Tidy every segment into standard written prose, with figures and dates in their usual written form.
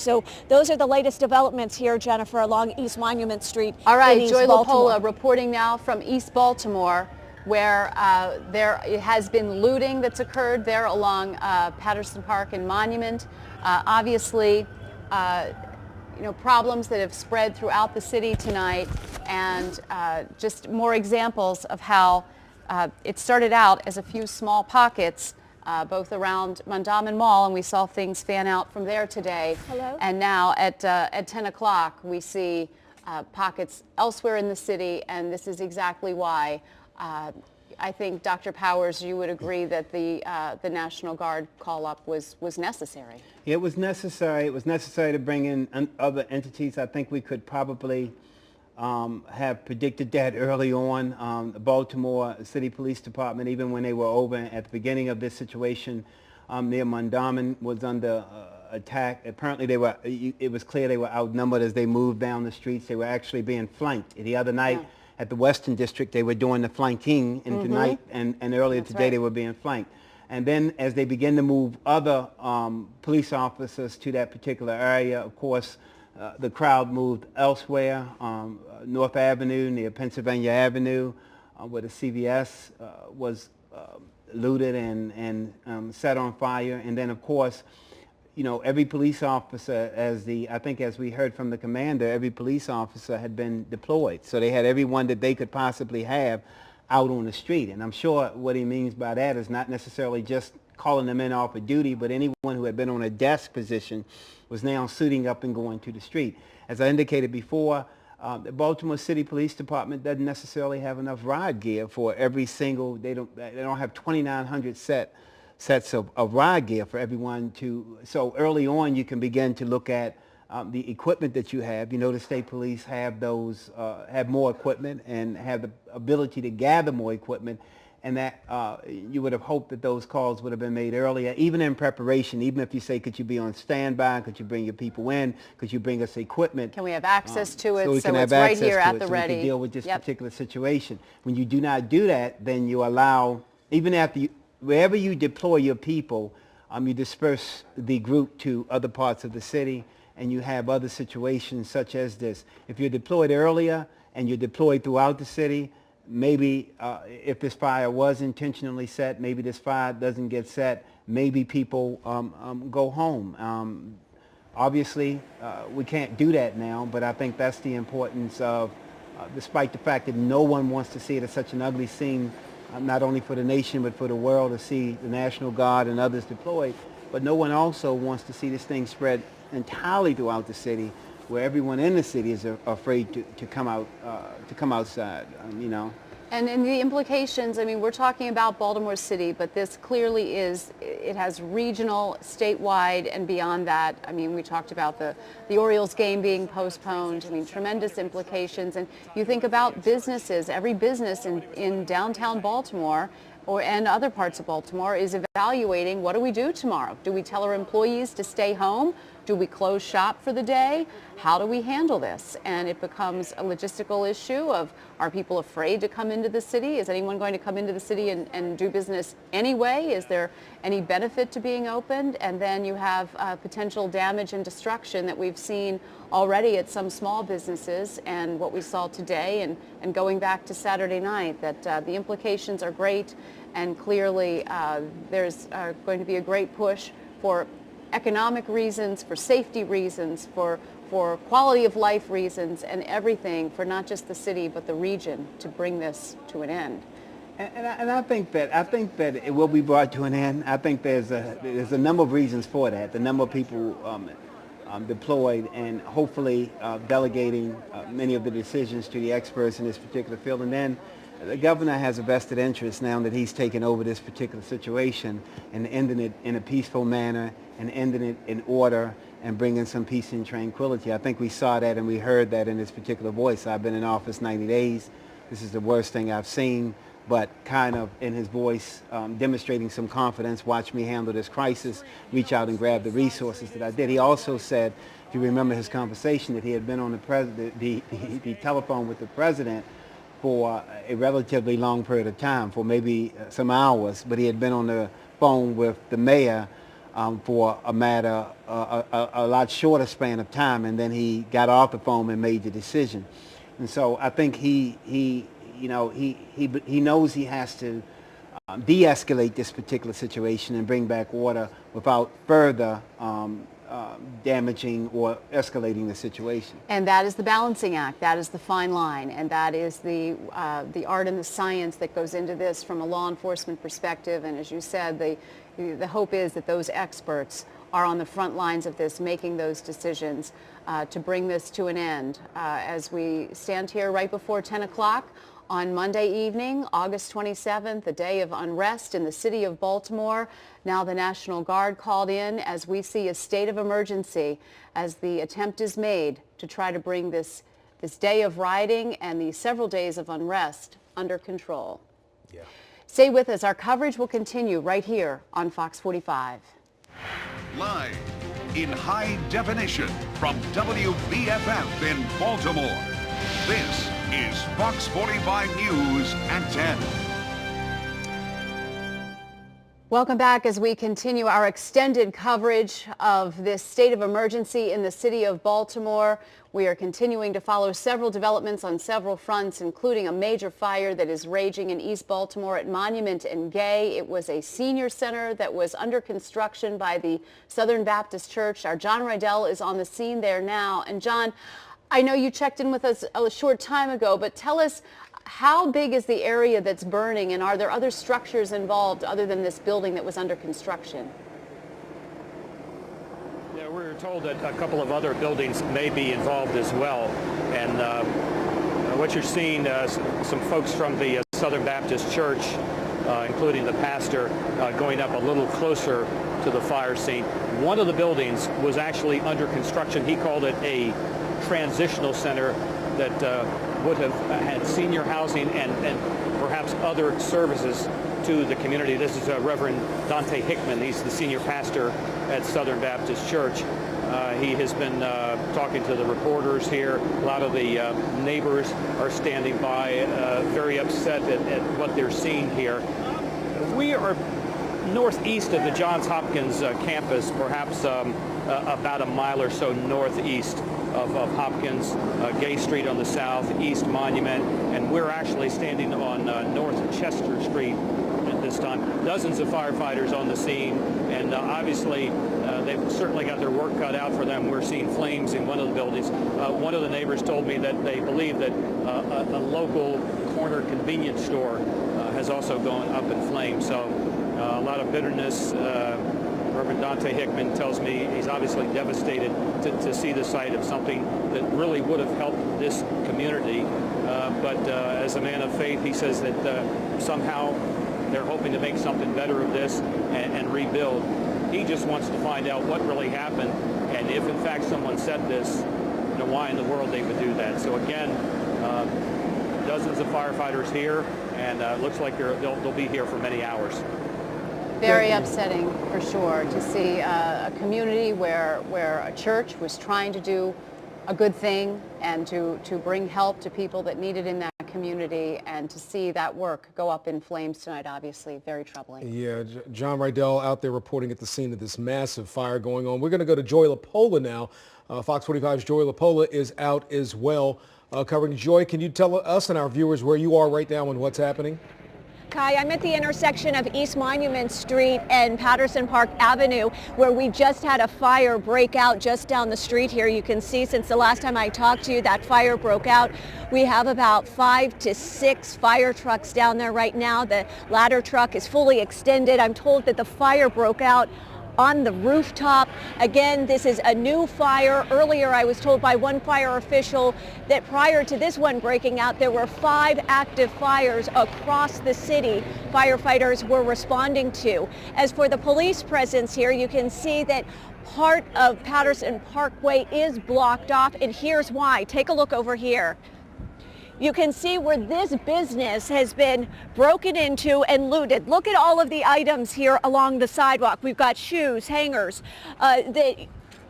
So those are the latest developments here, Jennifer, along East Monument Street. All right, in East Joy Baltimore. Lapola reporting now from East Baltimore, where there has been looting that's occurred there along Patterson Park and Monument. Obviously, problems that have spread throughout the city tonight, and just more examples of how it started out as a few small pockets, both around Mondawmin Mall, and we saw things fan out from there today. Hello? And now at 10 o'clock, we see pockets elsewhere in the city, and this is exactly why I think, Dr. Powers, you would agree that the National Guard call-up was necessary. It was necessary. It was necessary to bring in other entities. I think we could probably have predicted that early on. The Baltimore City Police Department, even when they were over at the beginning of this situation near Mondawmin, was under attack. Apparently it was clear they were outnumbered as they moved down the streets. They were actually being flanked. The other night at the Western District, they were doing the flanking, and tonight and earlier today they were being flanked. And then as they begin to move other police officers to that particular area, of course, the crowd moved elsewhere, North Avenue, near Pennsylvania Avenue, where the CVS was looted and set on fire. And then, of course, every police officer, I think as we heard from the commander, every police officer had been deployed. So they had everyone that they could possibly have out on the street. And I'm sure what he means by that is not necessarily just calling them in off of duty, but anyone who had been on a desk position was now suiting up and going to the street. As I indicated before, the Baltimore City Police Department doesn't necessarily have enough riot gear for every single, they don't have 2,900 sets of riot gear for everyone to, so early on you can begin to look at the equipment that you have. The state police have those, have more equipment and have the ability to gather more equipment, and that you would have hoped that those calls would have been made earlier, even in preparation, even if you say, could you be on standby, could you bring your people in, could you bring us equipment? Can we have access to it so it's right here at the ready? We can deal with this particular situation. When you do not do that, then you allow, even after you, wherever you deploy your people, you disperse the group to other parts of the city, and you have other situations such as this. If you're deployed earlier and you're deployed throughout the city, maybe if this fire was intentionally set, maybe this fire doesn't get set, maybe people go home. Obviously, we can't do that now, but I think that's the importance of, despite the fact that no one wants to see it as such an ugly scene, not only for the nation but for the world to see the National Guard and others deployed, but no one also wants to see this thing spread entirely throughout the city, where everyone in the city is afraid to come outside. And in the implications, I mean, we're talking about Baltimore City, but this clearly it has regional, statewide, and beyond that. I mean, we talked about the Orioles game being postponed. I mean, tremendous implications. And you think about businesses, every business in downtown Baltimore and other parts of Baltimore is evaluating, what do we do tomorrow? Do we tell our employees to stay home? Do we close shop for the day? How do we handle this? And it becomes a logistical issue of, are people afraid to come into the city? Is anyone going to come into the city and do business anyway? Is there any benefit to being opened? And then you have potential damage and destruction that we've seen already at some small businesses, and what we saw today and going back to Saturday night, that the implications are great, and clearly there's going to be a great push for economic reasons, for safety reasons, for quality of life reasons, and everything for not just the city but the region to bring this to an end. And I think that it will be brought to an end. I think there's a number of reasons for that. The number of people deployed, and hopefully delegating many of the decisions to the experts in this particular field, and then the governor has a vested interest now that he's taken over this particular situation and ending it in a peaceful manner and ending it in order and bringing some peace and tranquility. I think we saw that and we heard that in this particular voice. I've been in office 90 days. This is the worst thing I've seen, but kind of in his voice demonstrating some confidence, watch me handle this crisis, reach out and grab the resources that I did. He also said, if you remember his conversation, that he had been on the telephone with the president for a relatively long period of time, for maybe some hours, but he had been on the phone with the mayor for a matter a lot shorter span of time, and then he got off the phone and made the decision. And so I think he knows he has to de-escalate this particular situation and bring back order without further damaging or escalating the situation. And that is the balancing act. That is the fine line, and that is the art and the science that goes into this from a law enforcement perspective. And as you said, the hope is that those experts are on the front lines of this, making those decisions to bring this to an end. As we stand here right before 10 o'clock on Monday evening, August 27th, the day of unrest in the city of Baltimore. Now the National Guard called in as we see a state of emergency as the attempt is made to try to bring this day of rioting and the several days of unrest under control. Yeah. Stay with us. Our coverage will continue right here on Fox 45. Live in high definition from WBFF in Baltimore. This is Fox 45 News at 10. Welcome back as we continue our extended coverage of this state of emergency in the city of Baltimore. We are continuing to follow several developments on several fronts, including a major fire that is raging in East Baltimore at Monument and Gay. It was a senior center that was under construction by the Southern Baptist Church. Our John Rydell is on the scene there now. And John, I know you checked in with us a short time ago, but tell us, how big is the area that's burning, and are there other structures involved other than this building that was under construction? Yeah, we're told that a couple of other buildings may be involved as well. And what you're seeing, some folks from the Southern Baptist Church, including the pastor, going up a little closer to the fire scene. One of the buildings was actually under construction. He called it a transitional center that would have had senior housing and perhaps other services to the community. This is Reverend Dante Hickman. He's the senior pastor at Southern Baptist Church. He has been talking to the reporters here. A lot of the neighbors are standing by, very upset at what they're seeing here. We are northeast of the Johns Hopkins campus, perhaps about a mile or so northeast of Hopkins, Gay Street on the south, East Monument, and we're actually standing on North Chester Street at this time. Dozens of firefighters on the scene, and obviously they've certainly got their work cut out for them. We're seeing flames in one of the buildings. One of the neighbors told me that they believe that a local corner convenience store has also gone up in flames. So a lot of bitterness. Reverend Dante Hickman tells me he's obviously devastated to see the sight of something that really would have helped this community. But as a man of faith, he says that somehow they're hoping to make something better of this and rebuild. He just wants to find out what really happened, and if in fact someone said this, why in the world they would do that. So again, dozens of firefighters here, and looks like they'll be here for many hours. Very upsetting, for sure, to see a community where a church was trying to do a good thing and to bring help to people that need it in that community, and to see that work go up in flames tonight, obviously very troubling. Yeah, John Rydell out there reporting at the scene of this massive fire going on. We're going to go to Joy LaPola now. Fox 45's Joy LaPola is out as well, covering. Joy, can you tell us and our viewers where you are right now and what's happening? Kai, I'm at the intersection of East Monument Street and Patterson Park Avenue, where we just had a fire break out just down the street here. You can see since the last time I talked to you, that fire broke out. We have about 5 to 6 fire trucks down there right now. The ladder truck is fully extended. I'm told that the fire broke out on the rooftop. Again, this is a new fire. Earlier, I was told by one fire official that prior to this one breaking out, there were 5 active fires across the city firefighters were responding to. As for the police presence here, you can see that part of Patterson Parkway is blocked off, and here's why. Take a look over here. You can see where this business has been broken into and looted. Look at all of the items here along the sidewalk. We've got shoes, hangers.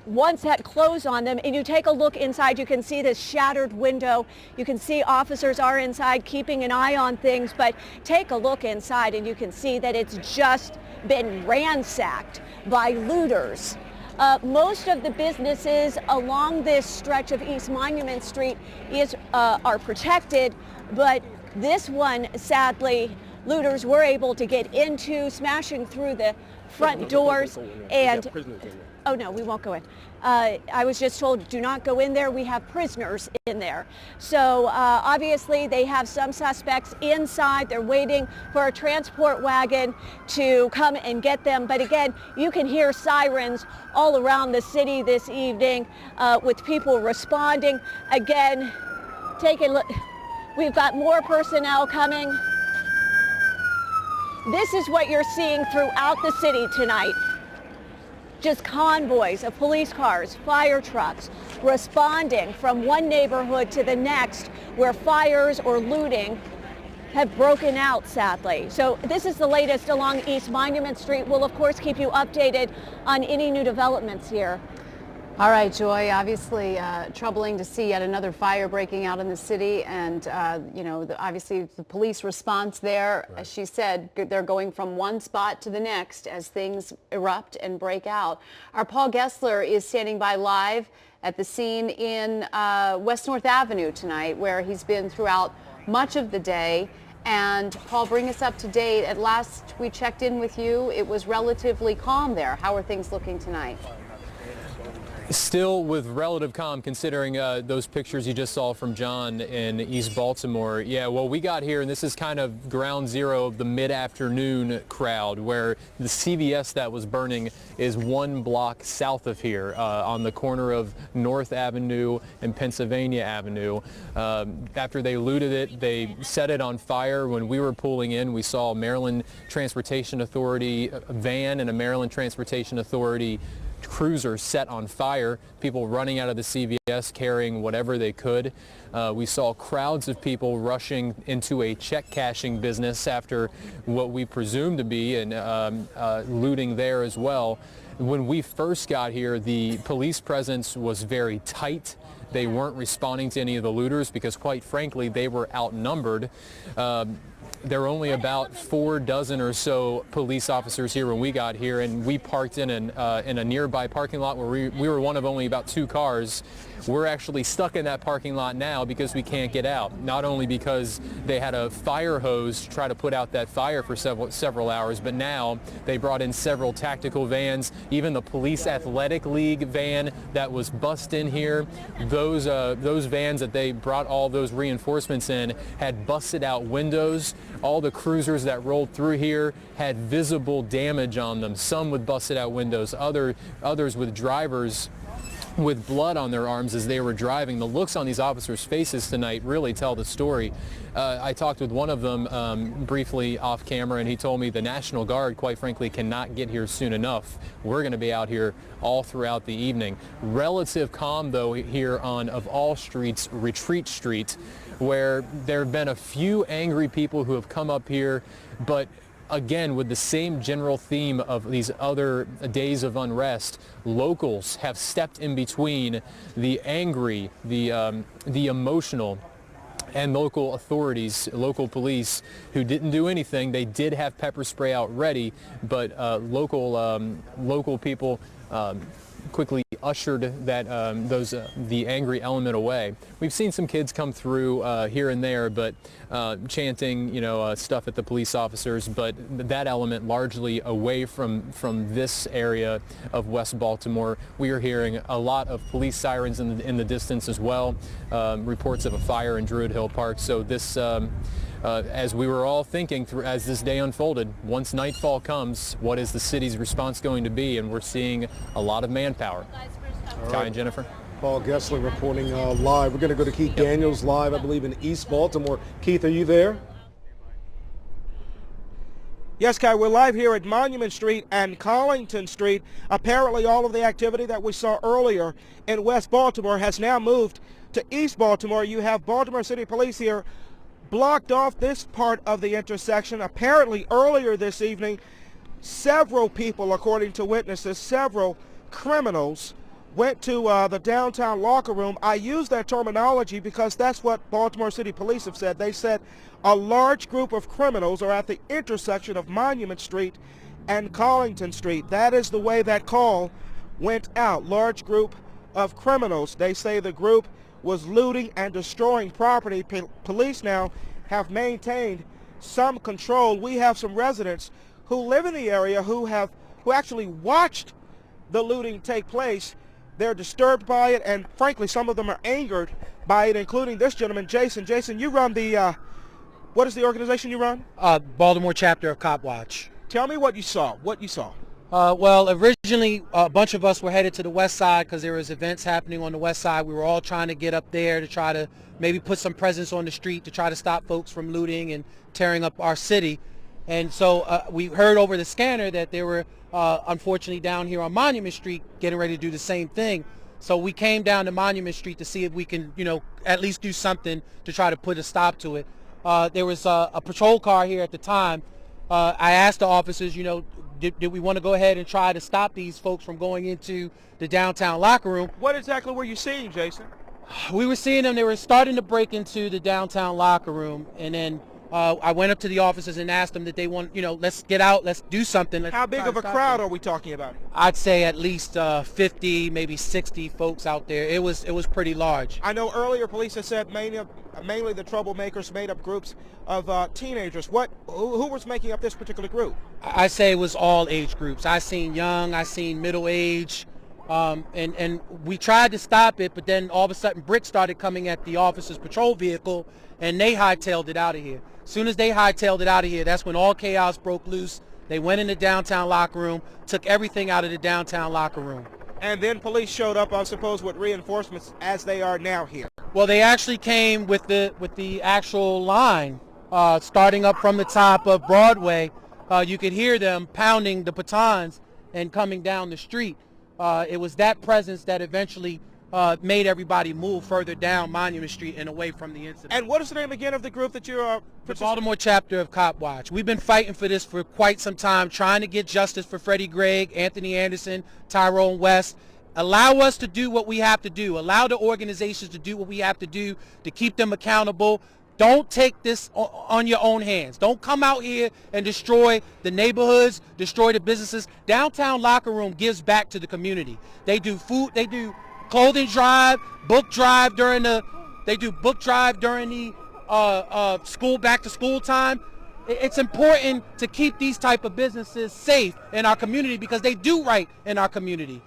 once had clothes on them, and you take a look inside, you can see this shattered window. You can see officers are inside keeping an eye on things, but take a look inside and you can see that it's just been ransacked by looters. Most of the businesses along this stretch of East Monument Street are protected, but this one, sadly, looters were able to get into, smashing through the front doors. And oh no, we won't go in. I was just told, do not go in there. We have prisoners in there. So obviously they have some suspects inside. They're waiting for a transport wagon to come and get them. But again, you can hear sirens all around the city this evening with people responding. Again, take a look. We've got more personnel coming. This is what you're seeing throughout the city tonight. Just convoys of police cars, fire trucks, responding from one neighborhood to the next where fires or looting have broken out, sadly. So this is the latest along East Monument Street. We'll, of course, keep you updated on any new developments here. All right, Joy, obviously troubling to see yet another fire breaking out in the city, and obviously the police response there, right. As she said, they're going from one spot to the next as things erupt and break out. Our Paul Gessler is standing by live at the scene in West North Avenue tonight, where he's been throughout much of the day. And Paul, bring us up to date. At last we checked in with you, it was relatively calm there. How are things looking tonight? Still with relative calm, considering those pictures you just saw from John in East Baltimore. Yeah, well, we got here, and this is kind of ground zero of the mid-afternoon crowd, where the CVS that was burning is one block south of here, on the corner of North Avenue and Pennsylvania Avenue. After they looted it, they set it on fire. When we were pulling in, we saw a Maryland Transportation Authority van and a Maryland Transportation Authority cruiser set on fire, people running out of the CVS carrying whatever they could. We saw crowds of people rushing into a check cashing business after what we presume to be looting there as well. When we first got here, the police presence was very tight. They weren't responding to any of the looters because, quite frankly, they were outnumbered. There were only about 4 dozen or so police officers here when we got here, and we parked in a nearby parking lot where we were one of only about 2 cars. We're actually stuck in that parking lot now because we can't get out. Not only because they had a fire hose to try to put out that fire for several hours, but now they brought in several tactical vans. Even the Police Athletic League van that was bussed in here, those vans that they brought all those reinforcements in had busted out windows. All the cruisers that rolled through here had visible damage on them, some with busted out windows, others with drivers with blood on their arms as they were driving. The looks on these officers' faces tonight really tell the story. I talked with one of them briefly off camera, and he told me the National Guard, quite frankly, cannot get here soon enough. We're going to be out here all throughout the evening. Relative calm, though, here on, of all streets, Retreat Street, where there have been a few angry people who have come up here, but again, with the same general theme of these other days of unrest, locals have stepped in between the angry, the emotional, and local authorities, local police, who didn't do anything. They did have pepper spray out ready, but local people quickly ushered that the angry element away. We've seen some kids come through here and there, but chanting, stuff at the police officers, but that element largely away from this area of West Baltimore. We are hearing a lot of police sirens in the distance as well. Reports of a fire in Druid Hill Park. So this, as we were all thinking as this day unfolded, once nightfall comes, what is the city's response going to be? And we're seeing a lot of manpower. Kai and Jennifer. Paul Gessler reporting live. We're going to go to Keith Daniels live, I believe, in East Baltimore. Keith, are you there? Yes, Kai, we're live here at Monument Street and Collington Street. Apparently all of the activity that we saw earlier in West Baltimore has now moved to East Baltimore. You have Baltimore City Police here blocked off this part of the intersection. Apparently earlier this evening, several people, according to witnesses, several criminals went to the downtown locker room. I use that terminology because that's what Baltimore City Police have said. They said a large group of criminals are at the intersection of Monument Street and Collington Street. That is the way that call went out. Large group of criminals. They say the group was looting and destroying property. Police now have maintained some control. We have some residents who live in the area who actually watched the looting take place. They're disturbed by it, and frankly, some of them are angered by it, including this gentleman, Jason. Jason, you run the, what is the organization you run? Baltimore chapter of Cop Watch. Tell me what you saw. Well, originally, a bunch of us were headed to the west side because there was events happening on the west side. We were all trying to get up there to try to maybe put some presence on the street to try to stop folks from looting and tearing up our city. And so we heard over the scanner that they were unfortunately down here on Monument Street getting ready to do the same thing. So we came down to Monument Street to see if we can, at least do something to try to put a stop to it. There was a patrol car here at the time. I asked the officers, did we want to go ahead and try to stop these folks from going into the downtown locker room? What exactly were you seeing, Jason? We were seeing them. They were starting to break into the downtown locker room, and then I went up to the officers and asked them that they want, let's get out, let's do something. How big of a crowd are we talking about? I'd say at least 50, maybe 60 folks out there. It was pretty large. I know earlier police have said mainly the troublemakers made up groups of teenagers. Who was making up this particular group? I say it was all age groups. I seen young, I seen middle age, and we tried to stop it, but then all of a sudden bricks started coming at the officers' patrol vehicle, and they hightailed it out of here. As soon as they hightailed it out of here, that's when all chaos broke loose. They went in the downtown locker room, took everything out of the downtown locker room. And then police showed up, I suppose, with reinforcements as they are now here. Well, they actually came with the actual line, starting up from the top of Broadway. You could hear them pounding the batons and coming down the street. It was that presence that eventually made everybody move further down Monument Street and away from the incident. And what is the name again of the group that you're the Baltimore chapter of Cop Watch. We've been fighting for this for quite some time, trying to get justice for Freddie Gregg, Anthony Anderson, Tyrone West. Allow us to do what we have to do. Allow the organizations to do what we have to do to keep them accountable. Don't take this on your own hands. Don't come out here and destroy the neighborhoods, destroy the businesses. Downtown Locker Room gives back to the community. They do food, they do clothing drive, book drive during the school, back to school time. It's important to keep these type of businesses safe in our community because they do right in our community.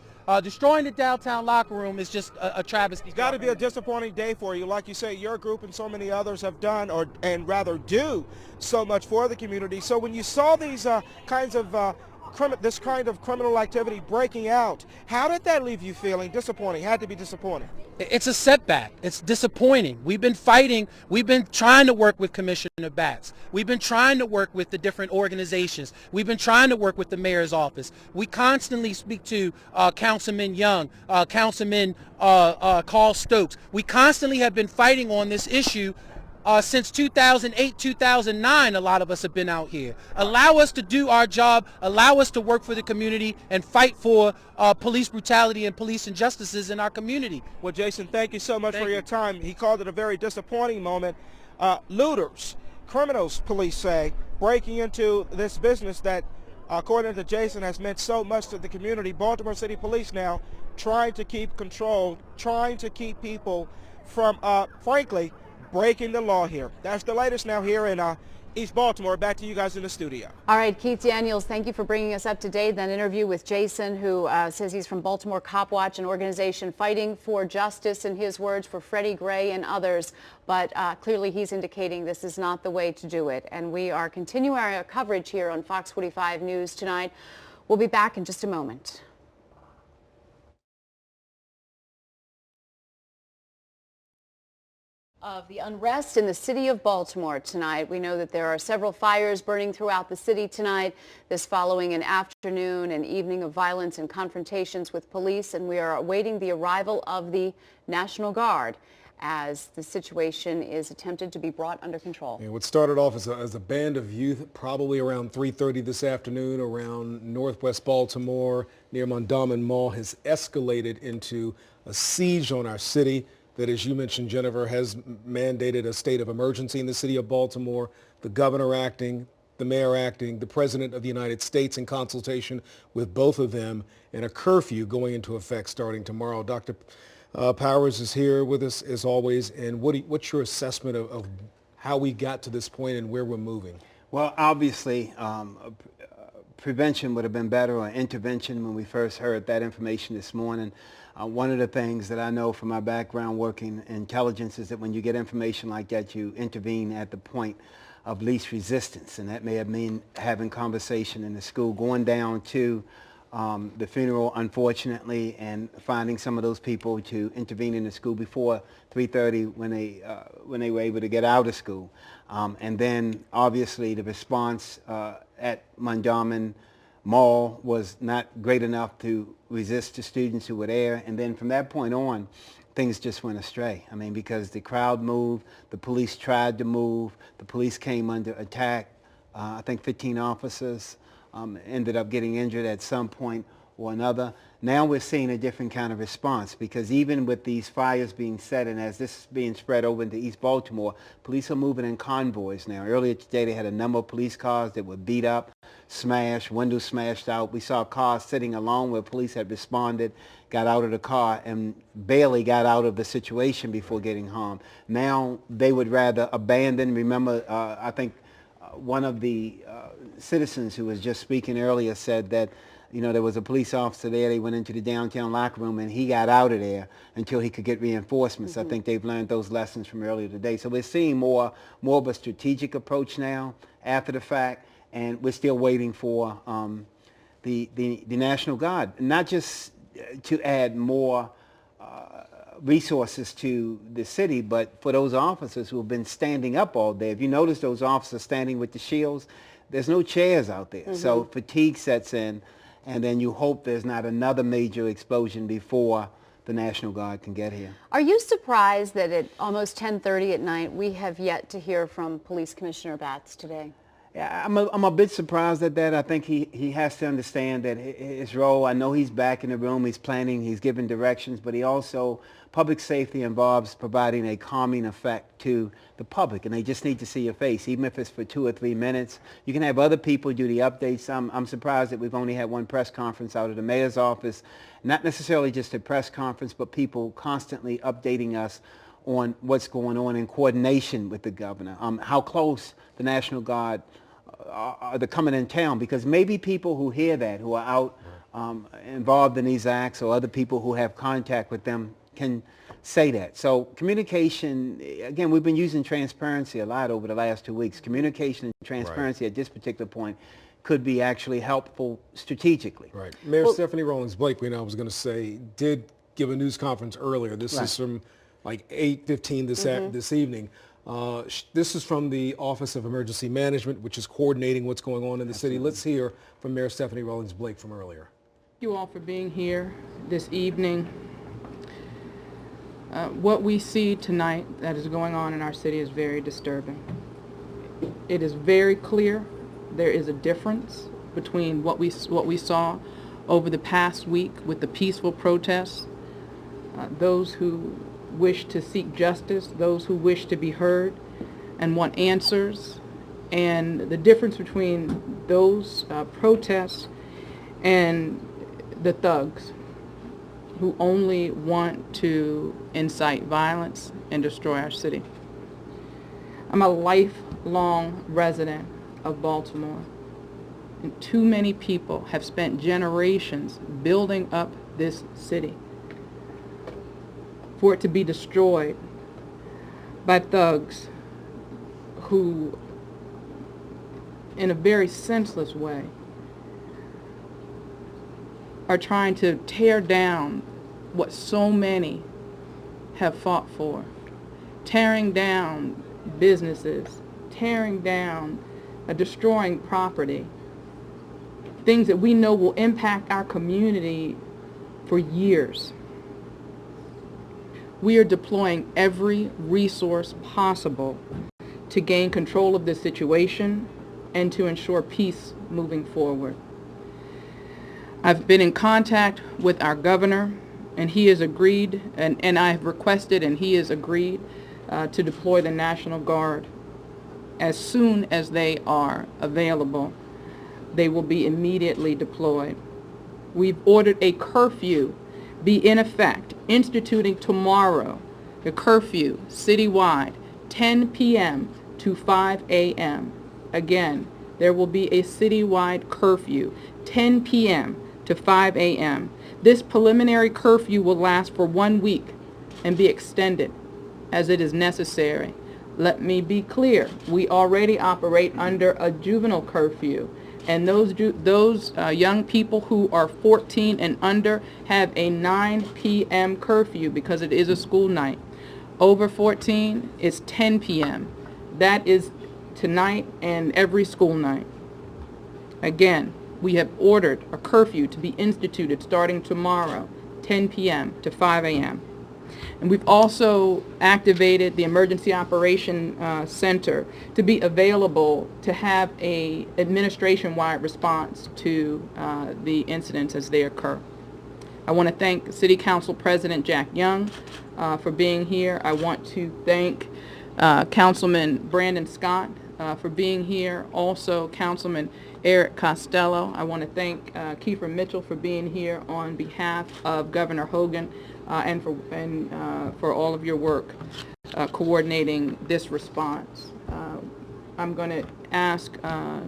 Destroying the downtown locker room is just a travesty. It's got to be a disappointing day for you. Like you say, your group and so many others have done and rather do so much for the community. So when you saw these this kind of criminal activity breaking out, how did that leave you feeling? Disappointing. Had to be disappointing. It's a setback. It's disappointing. We've been fighting. We've been trying to work with Commissioner Batts. We've been trying to work with the different organizations. We've been trying to work with the mayor's office. We constantly speak to Councilman Young, Councilman Carl Stokes. We constantly have been fighting on this issue since 2008, 2009, a lot of us have been out here. Allow us to do our job. Allow us to work for the community and fight for police brutality and police injustices in our community. Well, Jason, thank you so much for your time. He called it a very disappointing moment. Looters, criminals, police say, breaking into this business that, according to Jason, has meant so much to the community. Baltimore City Police now trying to keep control, trying to keep people from, frankly, breaking the law here. That's the latest now here in East Baltimore. Back to you guys in the studio. All right, Keith Daniels, thank you for bringing us up to date. That interview with Jason, who says he's from Baltimore Cop Watch, an organization fighting for justice, in his words, for Freddie Gray and others. But clearly he's indicating this is not the way to do it. And we are continuing our coverage here on Fox 45 News tonight. We'll be back in just a moment. Of the unrest in the city of Baltimore tonight. We know that there are several fires burning throughout the city tonight, this following an afternoon and evening of violence and confrontations with police, and we are awaiting the arrival of the National Guard as the situation is attempted to be brought under control. And what started off as a band of youth, probably around 3:30 this afternoon around Northwest Baltimore near Mondawmin Mall, has escalated into a siege on our city that, as you mentioned, Jennifer, has mandated a state of emergency in the city of Baltimore, the governor acting, the mayor acting, the president of the United States in consultation with both of them, and a curfew going into effect starting tomorrow. Dr. Powers is here with us as always, and what's your assessment of how we got to this point and where we're moving? Well, obviously, prevention would have been better, or intervention, when we first heard that information this morning. One of the things that I know from my background working in intelligence is that when you get information like that, you intervene at the point of least resistance, and that may have meant having conversation in the school, going down to the funeral, unfortunately, and finding some of those people to intervene in the school before 3:30 when they were able to get out of school. And then, obviously, the response at Mondawmin Mall was not great enough to resist the students who were there. And then from that point on, things just went astray. I mean, because the crowd moved, the police tried to move, the police came under attack. I think 15 officers ended up getting injured at some point or another. Now we're seeing a different kind of response, because even with these fires being set and as this is being spread over into East Baltimore, police are moving in convoys now. Earlier today they had a number of police cars that were beat up, smashed, windows smashed out. We saw cars sitting alone where police had responded, got out of the car, and barely got out of the situation before getting harmed. Now they would rather abandon. Remember, I think one of the citizens who was just speaking earlier said that, you know, there was a police officer there. They went into the downtown locker room and he got out of there until he could get reinforcements. I think they've learned those lessons from earlier today. So we're seeing more of a strategic approach now after the fact, and we're still waiting for the National Guard, not just to add more resources to the city, but for those officers who have been standing up all day. If you notice those officers standing with the shields, there's no chairs out there. So fatigue sets in, and then you hope there's not another major explosion before the National Guard can get here. Are you surprised that at almost 10:30 at night we have yet to hear from Police Commissioner Batts today? Yeah, I'm a bit surprised at that. I think he has to understand that his role, I know he's back in the room, he's planning, he's giving directions, but he also, public safety involves providing a calming effect to the public, and they just need to see your face, even if it's for 2 or 3 minutes. You can have other people do the updates. I'm surprised that we've only had one press conference out of the mayor's office, not necessarily just a press conference, but people constantly updating us on what's going on in coordination with the governor, how close the National Guard are they coming in town, because maybe people who hear that, who are out involved in these acts, or other people who have contact with them can say that. So communication, again, we've been using transparency a lot over the last 2 weeks. Communication and transparency at this particular point could be actually helpful strategically. Right. Mayor Stephanie Rawlings Blake, I was going to say, did give a news conference earlier. This is from like 8:15 this evening. This is from the Office of Emergency Management, which is coordinating what's going on in the city. Let's hear from Mayor Stephanie Rawlings Blake from earlier. Thank you all for being here this evening. What we see tonight that is going on in our city is very disturbing. It is very clear there is a difference between what we saw over the past week with the peaceful protests, those who wish to seek justice, those who wish to be heard and want answers, and the difference between those protests and the thugs who only want to incite violence and destroy our city. I'm a lifelong resident of Baltimore, and too many people have spent generations building up this city for it to be destroyed by thugs who, in a very senseless way, are trying to tear down what so many have fought for, tearing down businesses, tearing down, destroying property, things that we know will impact our community for years. We are deploying every resource possible to gain control of this situation and to ensure peace moving forward. I've been in contact with our governor, and he has agreed, and I have requested, and he has agreed to deploy the National Guard. As soon as they are available, they will be immediately deployed. We've ordered a curfew be in effect, instituting tomorrow the curfew citywide, 10 p.m. to 5 a.m. Again, there will be a citywide curfew, 10 p.m. to 5 a.m. This preliminary curfew will last for 1 week and be extended as it is necessary. Let me be clear, we already operate under a juvenile curfew, and those young people who are 14 and under have a 9 p.m. curfew because it is a school night. Over 14 is 10 p.m. That is tonight and every school night. Again, we have ordered a curfew to be instituted starting tomorrow, 10 p.m. to 5 a.m. And we've also activated the Emergency Operation Center to be available to have a administration-wide response to the incidents as they occur. I want to thank City Council President Jack Young for being here. I want to thank Councilman Brandon Scott for being here. Also, Councilman Eric Costello. I want to thank Kiefer Mitchell for being here on behalf of Governor Hogan and for all of your work coordinating this response. I'm going to ask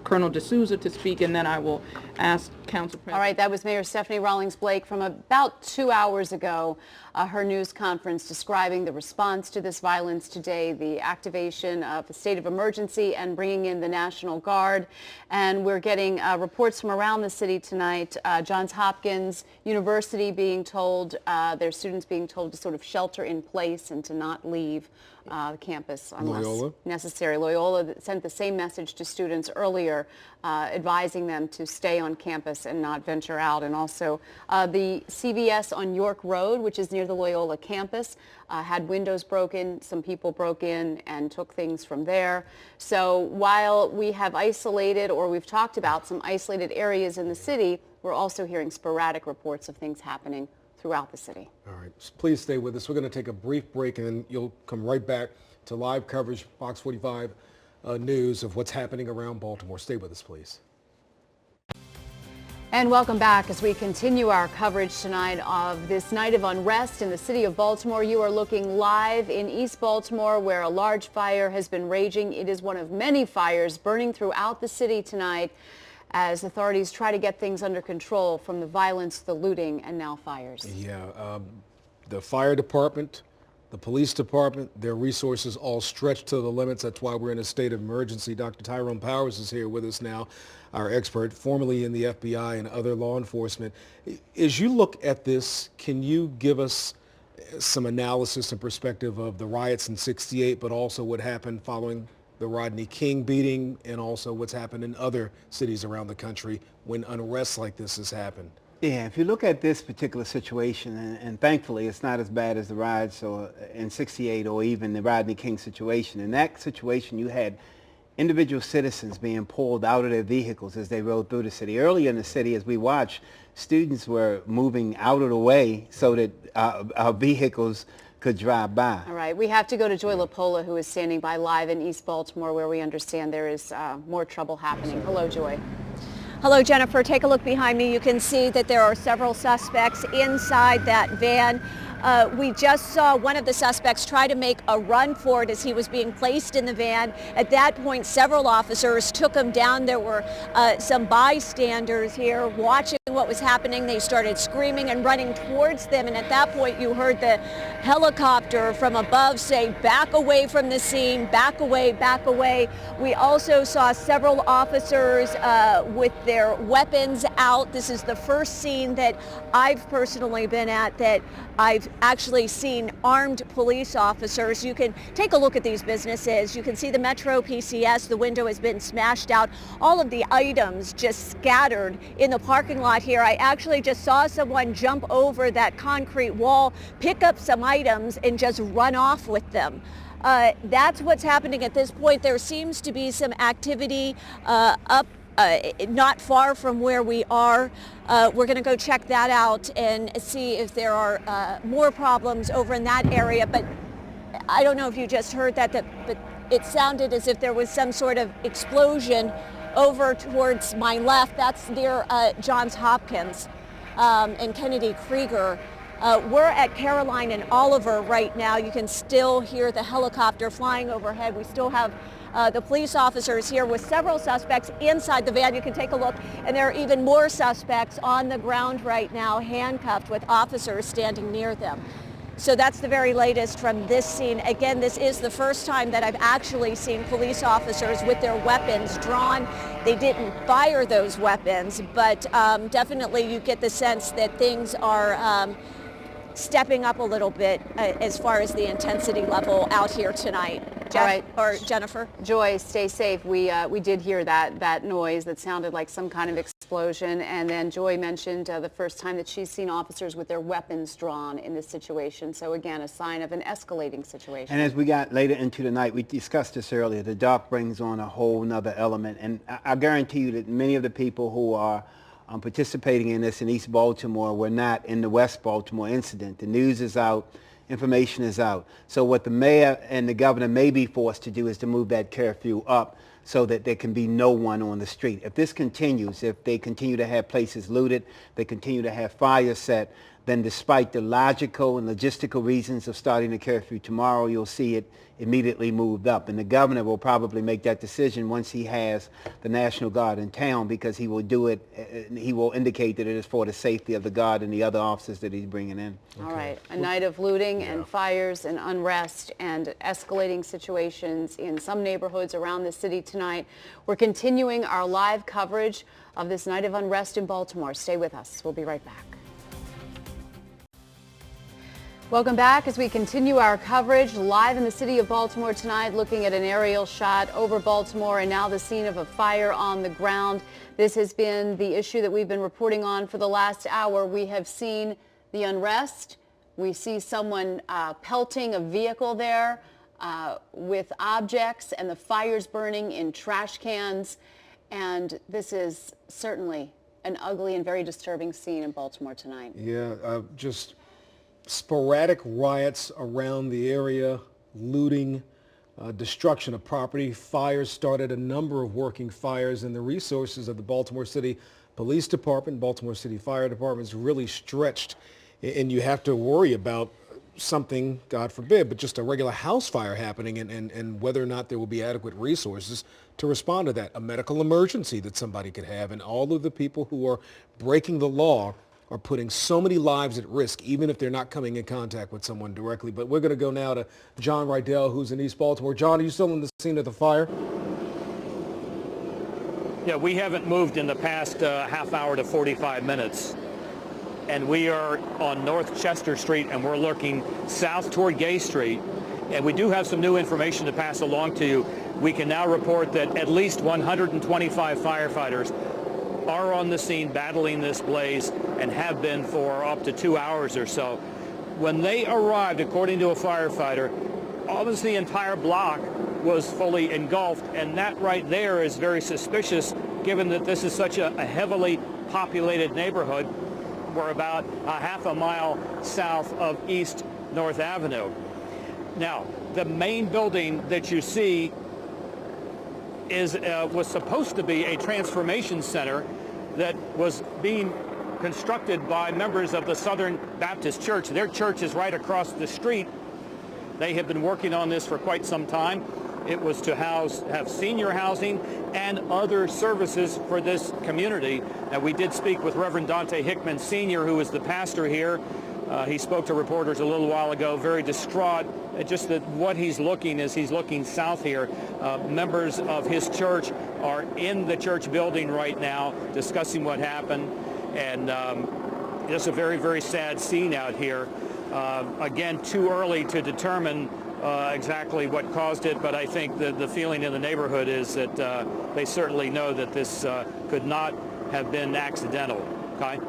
Colonel D'Souza to speak, and then I will ask Council President. All right, that was Mayor Stephanie Rawlings Blake from about 2 hours ago, her news conference describing the response to this violence today, the activation of a state of emergency and bringing in the National Guard. And we're getting reports from around the city tonight. Johns Hopkins University being told, their students being told to sort of shelter in place and to not leave the campus unless necessary. Loyola sent the same message to students earlier, advising them to stay on campus and not venture out. And also the CVS on York Road, which is near the Loyola campus, had windows broken. Some people broke in and took things from there. So while we have isolated, or we've talked about some isolated areas in the city, we're also hearing sporadic reports of things happening throughout the city. All right, please stay with us. We're going to take a brief break, and then you'll come right back to live coverage, Fox 45 news of what's happening around Baltimore. Stay with us, please. And welcome back as we continue our coverage tonight of this night of unrest in the city of Baltimore. You are looking live in East Baltimore, where a large fire has been raging. It is one of many fires burning throughout the city tonight as authorities try to get things under control from the violence, the looting, and now fires. Yeah, the fire department, the police department, their resources all stretched to the limits. That's why we're in a state of emergency. Dr. Tyrone Powers is here with us now, our expert, formerly in the FBI and other law enforcement. As you look at this, can you give us some analysis and perspective of the riots in '68, but also what happened following the Rodney King beating, and also what's happened in other cities around the country when unrest like this has happened? Yeah, if you look at this particular situation, and thankfully it's not as bad as the riots in '68 or even the Rodney King situation. In that situation, you had individual citizens being pulled out of their vehicles as they rode through the city. Earlier in the city, as we watched, students were moving out of the way so that our vehicles could drive by. All right, we have to go to Joy LaPola, who is standing by live in East Baltimore, where we understand there is more trouble happening. Hello, Joy. Hello, Jennifer. Take a look behind me. You can see that there are several suspects inside that van. We just saw one of the suspects try to make a run for it as he was being placed in the van. At that point, several officers took him down. There were some bystanders here watching what was happening. They started screaming and running towards them, and at that point you heard the helicopter from above say, "Back away from the scene, back away, back away." We also saw several officers with their weapons out. This is the first scene that I've personally been at that I've actually seen armed police officers. You can take a look at these businesses. You can see the Metro PCS. The window has been smashed out. All of the items just scattered in the parking lot out here. I actually just saw someone jump over that concrete wall, pick up some items, and just run off with them. That's what's happening at this point. There seems to be some activity up not far from where we are. We're going to go check that out and see if there are more problems over in that area. But I don't know if you just heard that, but it sounded as if there was some sort of explosion over towards my left. That's near Johns Hopkins and Kennedy Krieger. We're at Caroline and Oliver right now. You can still hear the helicopter flying overhead. We still have the police officers here with several suspects inside the van. You can take a look, and there are even more suspects on the ground right now, handcuffed, with officers standing near them. So that's the very latest from this scene. Again, this is the first time that I've actually seen police officers with their weapons drawn. They didn't fire those weapons, but definitely you get the sense that things are stepping up a little bit as far as the intensity level out here tonight. Jeff, all right. Or Jennifer? Joy, stay safe. We did hear that noise that sounded like some kind of explosion, and then Joy mentioned the first time that she's seen officers with their weapons drawn in this situation. So again, a sign of an escalating situation. And as we got later into the night, we discussed this earlier, the dark brings on a whole nother element. And I guarantee you that many of the people who are participating in this in East Baltimore were not in the West Baltimore incident. The news is out. Information is out. So what the mayor and the governor may be forced to do is to move that curfew up so that there can be no one on the street. If this continues, if they continue to have places looted, they continue to have fires set, then despite the logical and logistical reasons of starting the curfew tomorrow, you'll see it immediately moved up. And the governor will probably make that decision once he has the National Guard in town, because he will do it, he will indicate that it is for the safety of the Guard and the other officers that he's bringing in. All right, a night of looting and fires and unrest and escalating situations in some neighborhoods around the city tonight. We're continuing our live coverage of this night of unrest in Baltimore. Stay with us. We'll be right back. Welcome back as we continue our coverage live in the city of Baltimore tonight, looking at an aerial shot over Baltimore and now the scene of a fire on the ground. This has been the issue that we've been reporting on for the last hour. We have seen the unrest. We see someone pelting a vehicle there with objects, and the fires burning in trash cans. And this is certainly an ugly and very disturbing scene in Baltimore tonight. Yeah, just sporadic riots around the area, looting, destruction of property. Fires started, a number of working fires, and the resources of the Baltimore City Police Department, Baltimore City Fire Department is really stretched, and you have to worry about something, God forbid, but just a regular house fire happening, and whether or not there will be adequate resources to respond to that. A medical emergency that somebody could have, and all of the people who are breaking the law are putting so many lives at risk, even if they're not coming in contact with someone directly. But we're going to go now to John Rydell, who's in East Baltimore. John, are you still in the scene of the fire? Yeah, we haven't moved in the past half hour to 45 minutes. And we are on North Chester Street, and we're looking south toward Gay Street. And we do have some new information to pass along to you. We can now report that at least 125 firefighters are on the scene battling this blaze and have been for up to 2 hours or so. When they arrived, according to a firefighter, almost the entire block was fully engulfed, and that right there is very suspicious given that this is such a heavily populated neighborhood. We're about a half a mile south of East North Avenue. Now, the main building that you see was supposed to be a transformation center that was being constructed by members of the Southern Baptist Church. Their church is right across the street. They have been working on this for quite some time. It was to have senior housing and other services for this community. Now, we did speak with Reverend Dante Hickman Sr., who is the pastor here. He spoke to reporters a little while ago, very distraught. Just that what he's looking is he's looking south here. Members of his church are in the church building right now discussing what happened. And just a very, very sad scene out here. Again, too early to determine exactly what caused it, but I think the feeling in the neighborhood is that they certainly know that this could not have been accidental. Kai?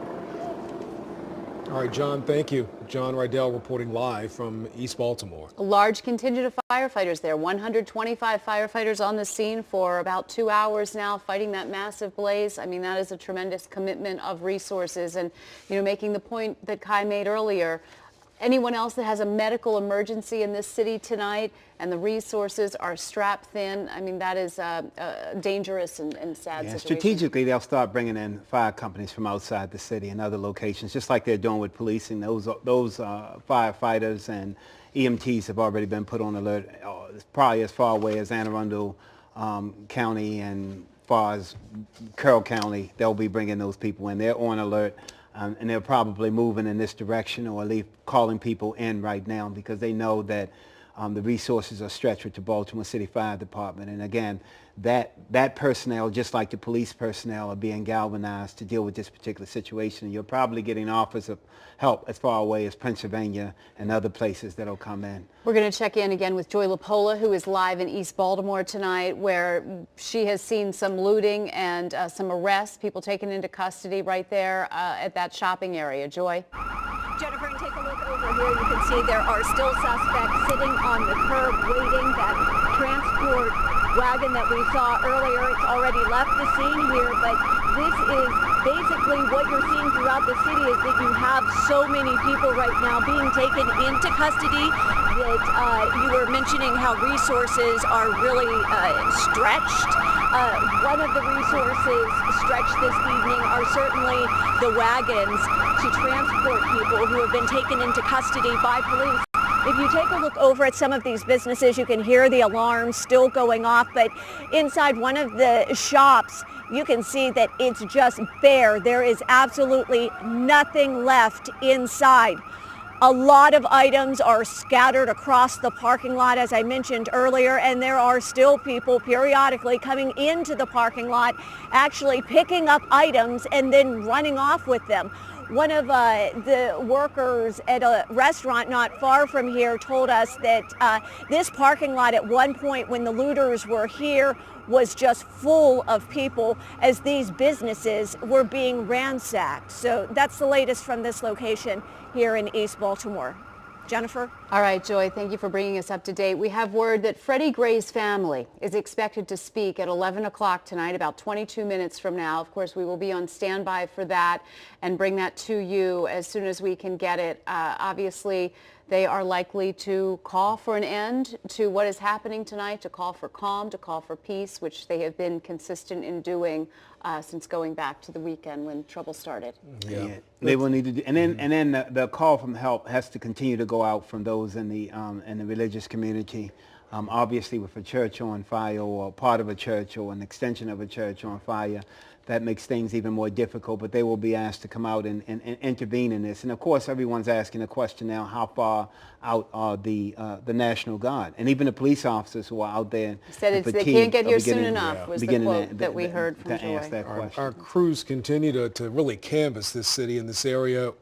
All right, John, thank you. John Rydell reporting live from East Baltimore. A large contingent of firefighters there, 125 firefighters on the scene for about 2 hours now fighting that massive blaze. I mean, that is a tremendous commitment of resources. And, you know, making the point that Kai made earlier, anyone else that has a medical emergency in this city tonight and the resources are strapped thin, I mean, that is a dangerous and sad situation. Strategically, they'll start bringing in fire companies from outside the city and other locations, just like they're doing with policing. Those firefighters and EMTs have already been put on alert, probably as far away as Anne Arundel County and far as Carroll County. They'll be bringing those people in. They're on alert. And they're probably moving in this direction, or at least calling people in right now, because they know that the resources are stretched with the Baltimore City Fire Department. And again, that personnel, just like the police personnel, are being galvanized to deal with this particular situation. You're probably getting offers of help as far away as Pennsylvania and other places that'll come in. We're going to check in again with Joy LaPola, who is live in East Baltimore tonight, where she has seen some looting and some arrests, people taken into custody right there at that shopping area. Joy? Jennifer, and take a look over here. You can see there are still suspects sitting on the curb waiting. That transport wagon that we saw earlier, it's already left the scene here, but this is basically what you're seeing throughout the city, is that you have so many people right now being taken into custody that you were mentioning how resources are really stretched. One of the resources stretched this evening are certainly the wagons to transport people who have been taken into custody by police. If you take a look over at some of these businesses, you can hear the alarms still going off, but inside one of the shops, you can see that it's just bare. There is absolutely nothing left inside. A lot of items are scattered across the parking lot, as I mentioned earlier, and there are still people periodically coming into the parking lot, actually picking up items and then running off with them. One of the workers at a restaurant not far from here told us that this parking lot at one point when the looters were here was just full of people as these businesses were being ransacked. So that's the latest from this location here in East Baltimore. Jennifer? All right, Joy, thank you for bringing us up to date. We have word that Freddie Gray's family is expected to speak at 11 o'clock tonight, about 22 minutes from now. Of course, we will be on standby for that and bring that to you as soon as we can get it. Obviously, they are likely to call for an end to what is happening tonight, to call for calm, to call for peace, which they have been consistent in doing since going back to the weekend when trouble started. Yeah. They will need to do, and then the call from help has to continue to go out from those in the religious community. Obviously, with a church on fire, or part of a church, or an extension of a church on fire, that makes things even more difficult, but they will be asked to come out and intervene in this. And of course, everyone's asking the question now, how far out are the National Guard? And even the police officers who are out there. Said they can't get here soon enough, was the quote that we heard from Joy. Our crews continue to really canvass this city and this area,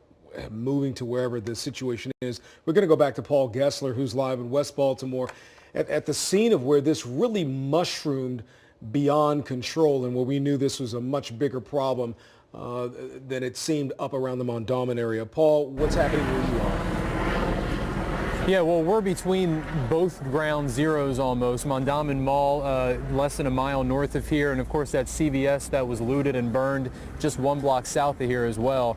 moving to wherever the situation is. We're going to go back to Paul Gessler, who's live in West Baltimore, at the scene of where this really mushroomed beyond control, and where we knew this was a much bigger problem than it seemed up around the Mondawmin area. Paul, what's happening where you are? Yeah, well, we're between both ground zeros almost. Mondawmin Mall, less than a mile north of here, and of course that CVS that was looted and burned just 1 block south of here as well.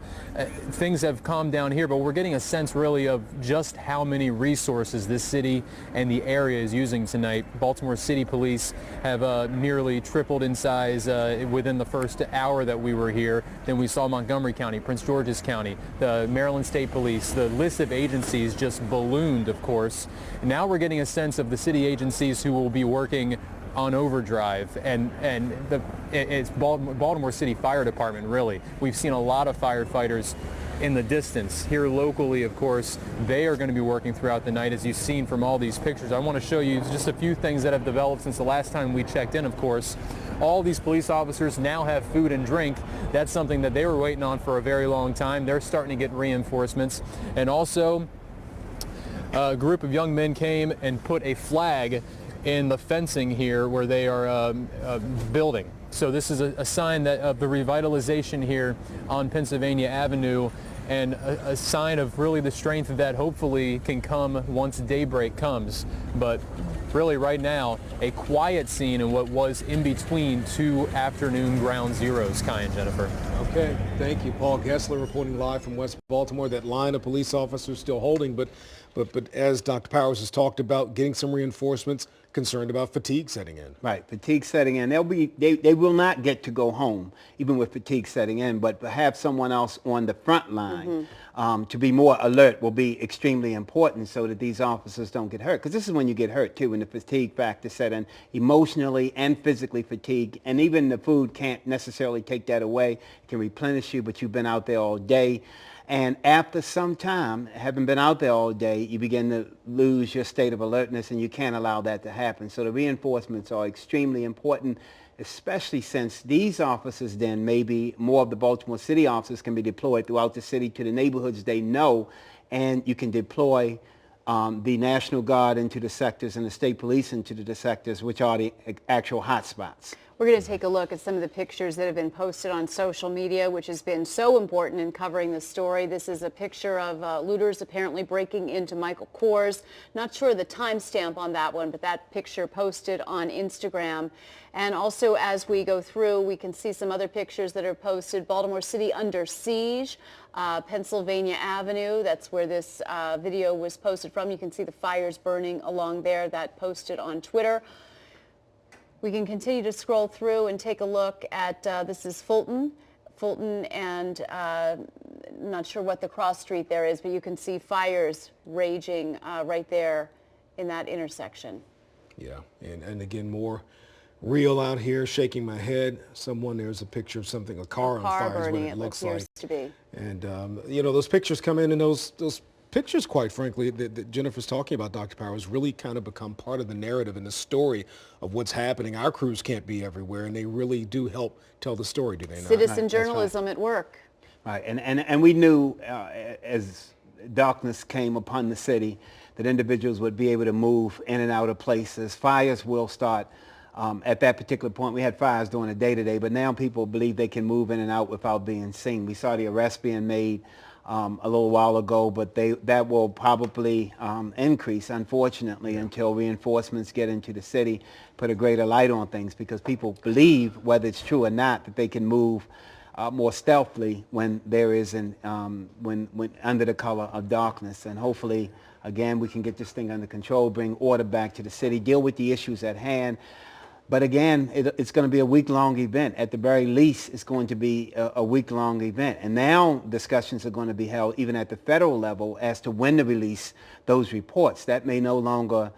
Things have calmed down here, but we're getting a sense really of just how many resources this city and the area is using tonight. Baltimore City Police have nearly tripled in size within the first hour that we were here. Then we saw Montgomery County, Prince George's County, the Maryland State Police. The list of agencies just ballooned, of course. Now we're getting a sense of the city agencies who will be working on overdrive, and it's Baltimore City Fire Department, really. We've seen a lot of firefighters in the distance. Here locally, of course, they are going to be working throughout the night, as you've seen from all these pictures. I want to show you just a few things that have developed since the last time we checked in, of course. All these police officers now have food and drink. That's something that they were waiting on for a very long time. They're starting to get reinforcements. And also, a group of young men came and put a flag in the fencing here where they are building. So this is a sign that of the revitalization here on Pennsylvania Avenue, and a sign of really the strength that hopefully can come once daybreak comes. But really right now, a quiet scene in what was in between two afternoon ground zeros, Kai and Jennifer. Okay, thank you. Paul Gessler reporting live from West Baltimore. That line of police officers still holding, but as Dr. Powers has talked about, getting some reinforcements, concerned about fatigue setting in. Right, fatigue setting in. They will not get to go home, even with fatigue setting in, but to have someone else on the front line to be more alert will be extremely important so that these officers don't get hurt. Because this is when you get hurt, too, when the fatigue factor set in, emotionally and physically fatigued. And even the food can't necessarily take that away. It can replenish you, but you've been out there all day. And after some time, having been out there all day, you begin to lose your state of alertness, and you can't allow that to happen. So the reinforcements are extremely important, especially since these officers then, maybe more of the Baltimore City officers, can be deployed throughout the city to the neighborhoods they know, and you can deploy the National Guard into the sectors and the state police into the sectors, which are the actual hot spots. We're going to take a look at some of the pictures that have been posted on social media, which has been so important in covering the story. This is a picture of looters apparently breaking into Michael Kors. Not sure the timestamp on that one, but that picture posted on Instagram. And also, as we go through, we can see some other pictures that are posted. Baltimore City under siege, Pennsylvania Avenue. That's where this video was posted from. You can see the fires burning along there. That posted on Twitter. We can continue to scroll through and take a look at, this is Fulton and not sure what the cross street there is, but you can see fires raging right there in that intersection. Yeah, and again, more real out here, shaking my head. There's a picture of something, a car on fire burning, is what it looks appears like. to be. And, you know, those pictures come in, and those pictures, quite frankly, that Jennifer's talking about, Dr. Powers, really kind of become part of the narrative and the story of what's happening. Our crews can't be everywhere, and they really do help tell the story, do they not? Citizen journalism at work. Right, and we knew as darkness came upon the city that individuals would be able to move in and out of places. Fires will start. At that particular point, we had fires during the day today, but now people believe they can move in and out without being seen. We saw the arrest being made a little while ago, but that will probably increase, unfortunately, until reinforcements get into the city, put a greater light on things, because people believe, whether it's true or not, that they can move more stealthily when there is when under the color of darkness. And hopefully, again, we can get this thing under control, bring order back to the city, deal with the issues at hand. But again, it's going to be a week-long event. At the very least, it's going to be a week-long event. And now discussions are going to be held even at the federal level as to when to release those reports. That may no longer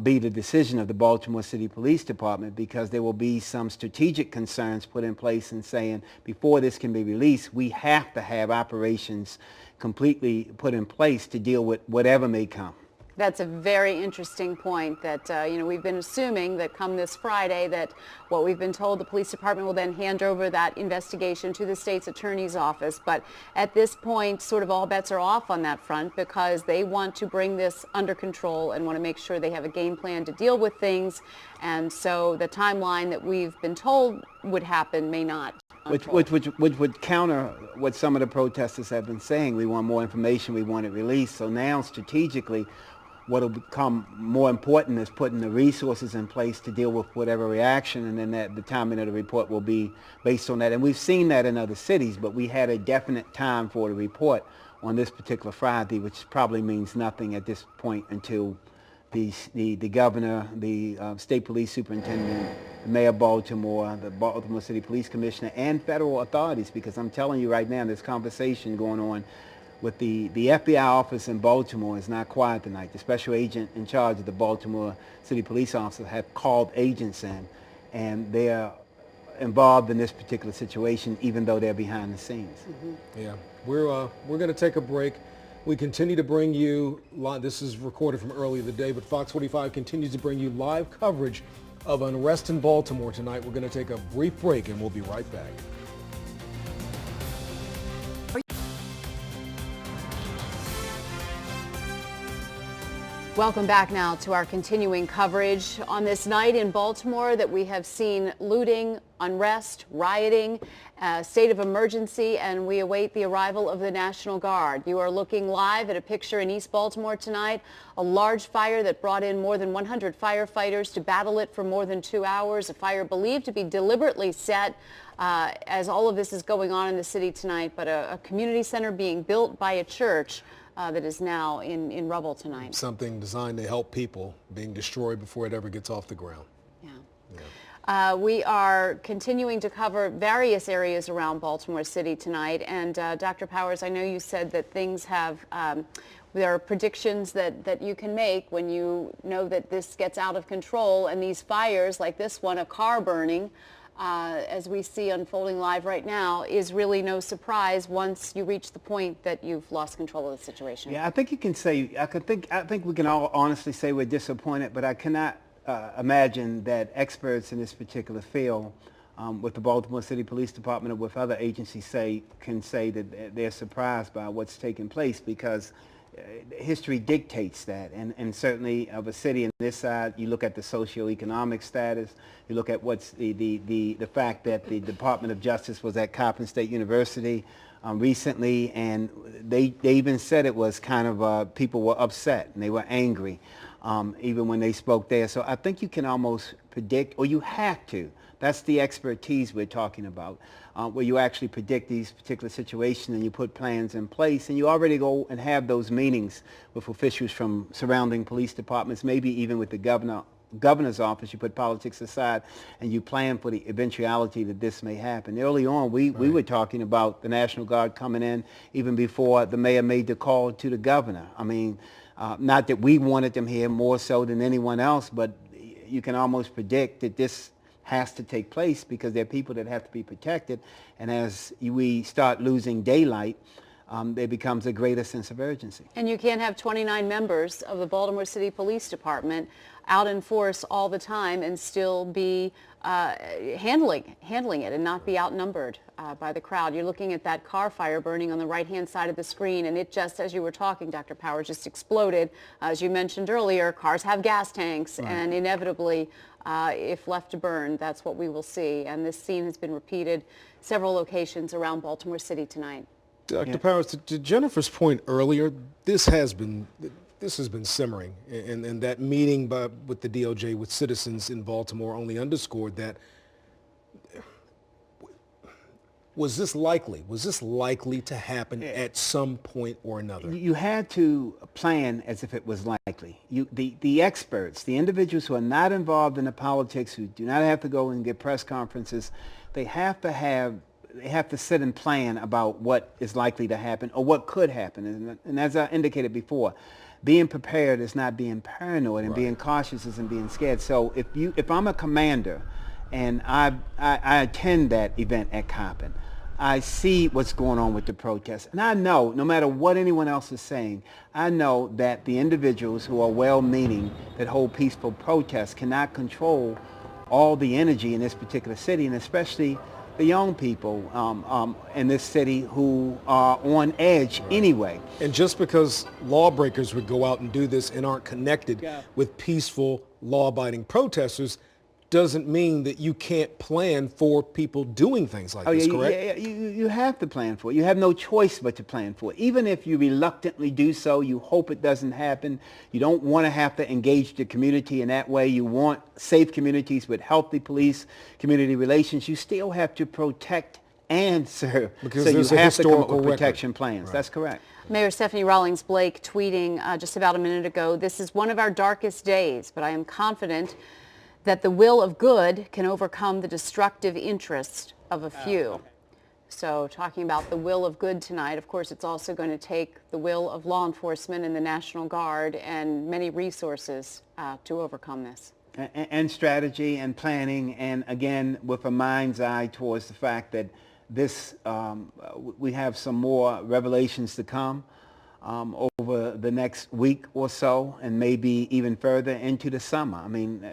be the decision of the Baltimore City Police Department, because there will be some strategic concerns put in place in saying before this can be released, we have to have operations completely put in place to deal with whatever may come. That's a very interesting point that, you know, we've been assuming that come this Friday that what we've been told, the police department will then hand over that investigation to the state's attorney's office. But at this point, sort of all bets are off on that front, because they want to bring this under control and want to make sure they have a game plan to deal with things. And so the timeline that we've been told would happen may not. Which would counter what some of the protesters have been saying. We want more information, we want it released. So now strategically, what will become more important is putting the resources in place to deal with whatever reaction, and then the timing of the report will be based on that. And we've seen that in other cities, but we had a definite time for the report on this particular Friday, which probably means nothing at this point until the governor, the state police superintendent, the mayor of Baltimore, the Baltimore City Police Commissioner, and federal authorities, because I'm telling you right now, there's conversation going on with the FBI office in Baltimore is not quiet tonight. The special agent in charge of the Baltimore City Police officers have called agents in, and they are involved in this particular situation, even though they're behind the scenes. Yeah, we're going to take a break. We continue to bring you live. This is recorded from earlier the day, but Fox 45 continues to bring you live coverage of unrest in Baltimore tonight. We're going to take a brief break, and we'll be right back. Welcome back now to our continuing coverage on this night in Baltimore that we have seen looting, unrest, rioting, state of emergency, and we await the arrival of the National Guard. You are looking live at a picture in East Baltimore tonight, a large fire that brought in more than 100 firefighters to battle it for more than 2 hours, a fire believed to be deliberately set as all of this is going on in the city tonight, but a community center being built by a church that is now in rubble tonight. Something designed to help people being destroyed before it ever gets off the ground. We are continuing to cover various areas around Baltimore City tonight. And Dr. Powers, I know you said that things have, there are predictions that you can make when you know that this gets out of control, and these fires like this one, a car burning, as we see unfolding live right now, is really no surprise once you reach the point that you've lost control of the situation. Yeah, I think you can say, I think we can all honestly say we're disappointed, but I cannot imagine that experts in this particular field with the Baltimore City Police Department or with other agencies can say that they're surprised by what's taking place, because history dictates that, and certainly of a city on this side, you look at the socioeconomic status, you look at what's the fact that the Department of Justice was at Coppin State University recently, and they even said it was kind of people were upset and they were angry even when they spoke there. So I think you can almost predict, or you have to. That's the expertise we're talking about, where you actually predict these particular situations and you put plans in place, and you already go and have those meetings with officials from surrounding police departments, maybe even with the governor's office. You put politics aside and you plan for the eventuality that this may happen. Early on, we were talking about the National Guard coming in even before the mayor made the call to the governor. I mean, not that we wanted them here more so than anyone else, but you can almost predict that this has to take place because there are people that have to be protected. And as we start losing daylight, there becomes a greater sense of urgency. And you can't have 29 members of the Baltimore City Police Department out in force all the time and still be handling it and not be outnumbered by the crowd. You're looking at that car fire burning on the right-hand side of the screen, and it just, as you were talking, Dr. Powers, just exploded. As you mentioned earlier, cars have gas tanks, and inevitably, if left to burn, that's what we will see. And this scene has been repeated several locations around Baltimore City tonight. Dr. Powers, to Jennifer's point earlier, this has been simmering, and that meeting with the DOJ with citizens in Baltimore only underscored that. Was this likely to happen at some point or another? You had to plan as if it was likely. The experts, the individuals who are not involved in the politics, who do not have to go and get press conferences, they have to sit and plan about what is likely to happen or what could happen. And as I indicated before, being prepared is not being paranoid, and being cautious isn't being scared. So if I'm a commander and I attend that event at Coppin, I see what's going on with the protests, and I know, no matter what anyone else is saying, I know that the individuals who are well-meaning that hold peaceful protests cannot control all the energy in this particular city, and especially the young people in this city who are on edge anyway. And just because lawbreakers would go out and do this and aren't connected with peaceful, law-abiding protesters doesn't mean that you can't plan for people doing things like this, correct? Yeah, you have to plan for it. You have no choice but to plan for it. Even if you reluctantly do so, you hope it doesn't happen. You don't want to have to engage the community in that way. You want safe communities with healthy police-community relations. You still have to protect and serve. Because so you have to come up with record. protection plans. Right. That's correct. Mayor Stephanie Rawlings Blake tweeting just about a minute ago, "This is one of our darkest days, but I am confident that the will of good can overcome the destructive interest of a few." So talking about the will of good tonight, of course, it's also going to take the will of law enforcement and the National Guard and many resources to overcome this. And strategy and planning, and again, with a mind's eye towards the fact that this, we have some more revelations to come over the next week or so, and maybe even further into the summer. I mean,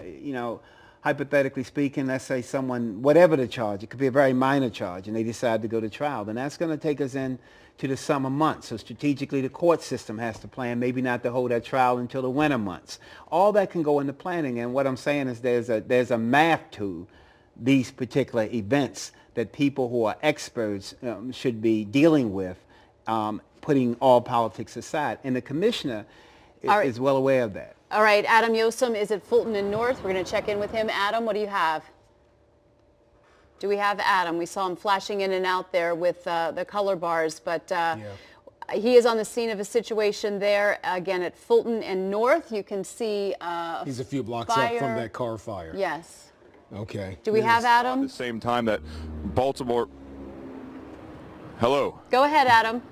hypothetically speaking, let's say someone, whatever the charge, it could be a very minor charge, and they decide to go to trial, then that's going to take us into the summer months. So strategically, the court system has to plan, maybe not to hold that trial until the winter months. All that can go into planning, and what I'm saying is there's a math to these particular events that people who are experts should be dealing with, putting all politics aside. And the commissioner is well aware of that. All right, Adam Yosem is at Fulton and North. We're going to check in with him. Adam, what do you have? Do we have Adam? We saw him flashing in and out there with the color bars, but he is on the scene of a situation there, again, at Fulton and North. You can see he's a few blocks up from that car fire. Yes. Okay. Do we have Adam? At the same time that Baltimore... Hello. Go ahead, Adam.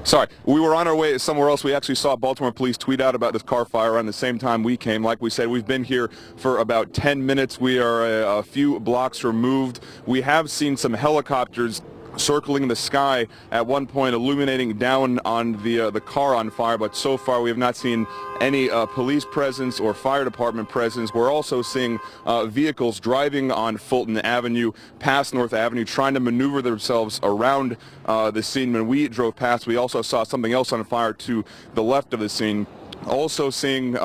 Sorry, we were on our way somewhere else. We actually saw Baltimore police tweet out about this car fire around the same time we came. Like we said, we've been here for about 10 minutes. We are a few blocks removed. We have seen some helicopters circling the sky at one point, illuminating down on the car on fire, but so far we have not seen any police presence or fire department presence. We're also seeing vehicles driving on Fulton Avenue, past North Avenue, trying to maneuver themselves around the scene. When we drove past, we also saw something else on fire to the left of the scene. Also seeing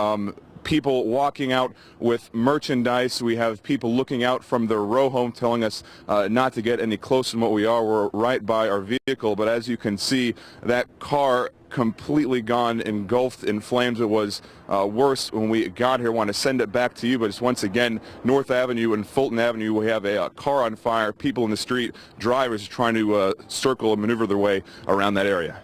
people walking out with merchandise. We have people looking out from their row home telling us not to get any closer than what we are. We're right by our vehicle, but as you can see, that car completely gone, engulfed in flames. It was worse when we got here. I want to send it back to you, but it's once again North Avenue and Fulton Avenue. We have a car on fire, people in the street, drivers trying to circle and maneuver their way around that area.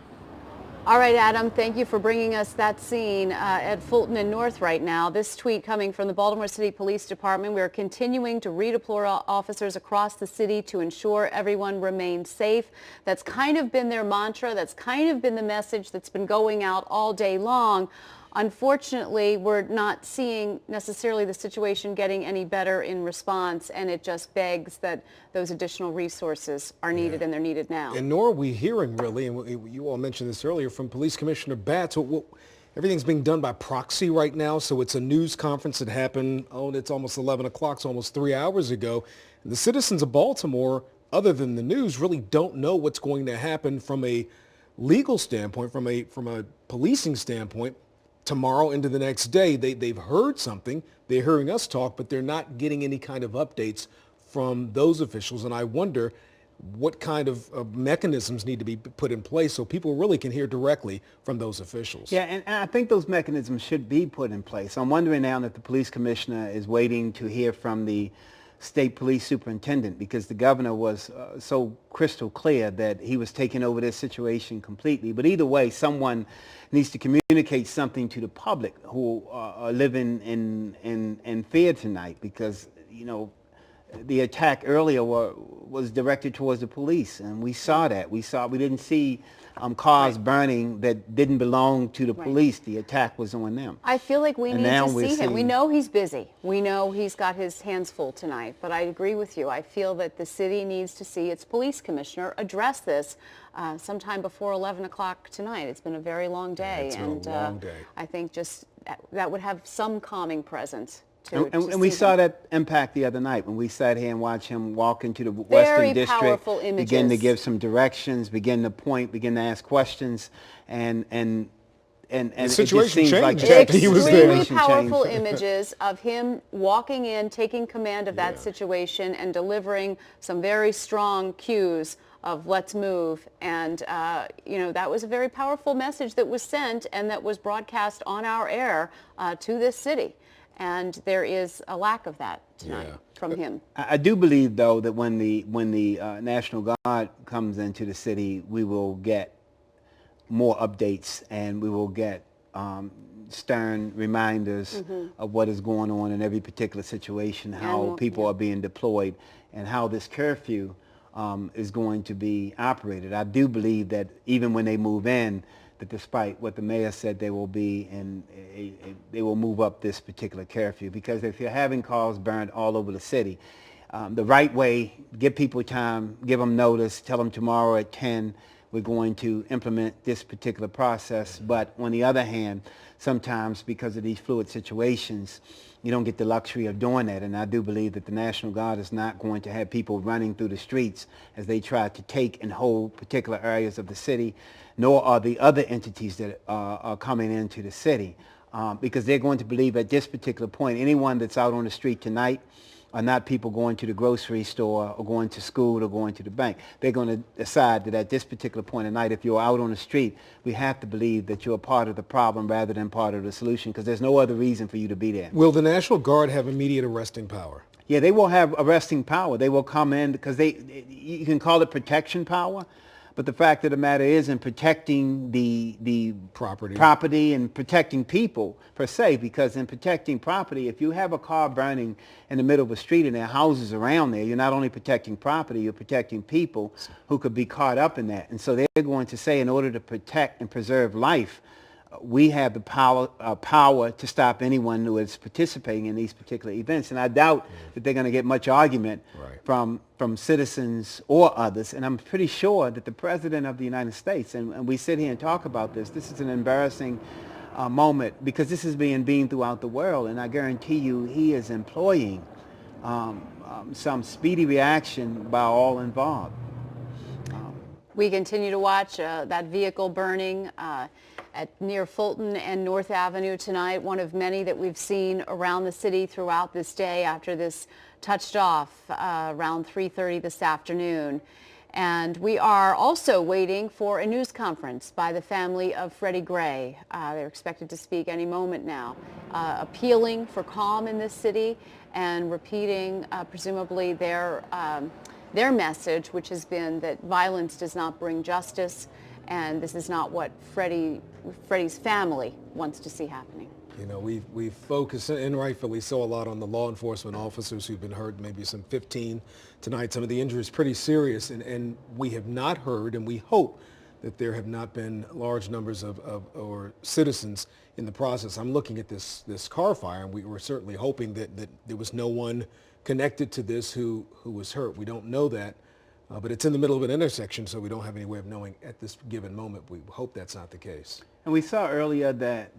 All right, Adam, thank you for bringing us that scene at Fulton and North right now. This tweet coming from the Baltimore City Police Department. We are continuing to redeploy officers across the city to ensure everyone remains safe. That's kind of been their mantra. That's kind of been the message that's been going out all day long. Unfortunately, we're not seeing necessarily the situation getting any better in response, and it just begs that those additional resources are needed, and they're needed now. And nor are we hearing really, and you all mentioned this earlier, from Police Commissioner Batts. Everything's being done by proxy right now, so it's a news conference that happened, it's almost 11 o'clock, so almost 3 hours ago. And the citizens of Baltimore, other than the news, really don't know what's going to happen from a legal standpoint, from a policing standpoint, tomorrow into the next day. They've heard something. They're hearing us talk, but they're not getting any kind of updates from those officials. And I wonder what kind of mechanisms need to be put in place so people really can hear directly from those officials. Yeah, and I think those mechanisms should be put in place. I'm wondering now if the police commissioner is waiting to hear from the state police superintendent, because the governor was so crystal clear that he was taking over this situation completely. But either way, someone needs to communicate something to the public who are living in fear tonight, because, you know, the attack earlier was directed towards the police, and we saw that. We didn't see cars burning that didn't belong to the police. The attack was on them. I feel like we need to see him. We know he's busy. We know he's got his hands full tonight, but I agree with you. I feel that the city needs to see its police commissioner address this sometime before 11 o'clock tonight. It's been a very long day, it's a long day. I think just that would have some calming presence. And we saw that impact the other night when we sat here and watched him walk into the Western District, begin to give some directions, begin to point, begin to ask questions, and the situation changed like after he was there. Extremely powerful images of him walking in, taking command of that situation, and delivering some very strong cues of let's move. And you know, that was a very powerful message that was sent and that was broadcast on our air to this city. And there is a lack of that tonight from him. I do believe, though, that when the National Guard comes into the city, we will get more updates, and we will get stern reminders of what is going on in every particular situation, how people are being deployed, and how this curfew is going to be operated. I do believe that even when they move in, that despite what the mayor said, they will be they will move up this particular curfew, because if you're having cars burned all over the city, the right way, give people time, give them notice, tell them tomorrow at 10 we're going to implement this particular process. But on the other hand, sometimes because of these fluid situations, you don't get the luxury of doing that. And I do believe that the National Guard is not going to have people running through the streets as they try to take and hold particular areas of the city, nor are the other entities that are coming into the city, because they're going to believe at this particular point, anyone that's out on the street tonight are not people going to the grocery store or going to school or going to the bank. They're going to decide that at this particular point of night, if you're out on the street, we have to believe that you're a part of the problem rather than part of the solution, because there's no other reason for you to be there. Will the National Guard have immediate arresting power? Yeah, they will have arresting power. They will come in because you can call it protection power, but the fact of the matter is, in protecting the property and protecting people per se, because in protecting property, if you have a car burning in the middle of a street and there are houses around there, you're not only protecting property, you're protecting people who could be caught up in that. And so they're going to say, in order to protect and preserve life, we have the power to stop anyone who is participating in these particular events. And I doubt that they're going to get much argument from citizens or others. And I'm pretty sure that the President of the United States, and we sit here and talk about this is an embarrassing moment, because this is being beamed throughout the world. And I guarantee you he is employing some speedy reaction by all involved. We continue to watch that vehicle burning near Fulton and North Avenue tonight, one of many that we've seen around the city throughout this day after this touched off around 3:30 this afternoon. And we are also waiting for a news conference by the family of Freddie Gray. They're expected to speak any moment now, appealing for calm in this city and repeating presumably their message, which has been that violence does not bring justice, and this is not what Freddie's family wants to see happening. You know, we've focused, and rightfully so, a lot on the law enforcement officers who've been hurt, maybe some 15 tonight. Some of the injuries pretty serious, and we have not heard, and we hope that there have not been large numbers of or citizens in the process. I'm looking at this car fire, and we were certainly hoping that there was no one connected to this who was hurt. We don't know that, but it's in the middle of an intersection, so we don't have any way of knowing at this given moment. We hope that's not the case. And we saw earlier that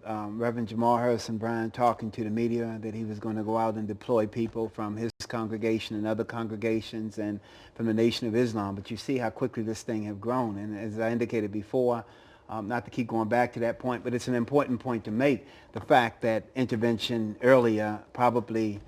Reverend Jamal Harrison Bryan talking to the media that he was going to go out and deploy people from his congregation and other congregations and from the Nation of Islam. But you see how quickly this thing has grown. And as I indicated before, not to keep going back to that point, but it's an important point to make, the fact that intervention earlier probably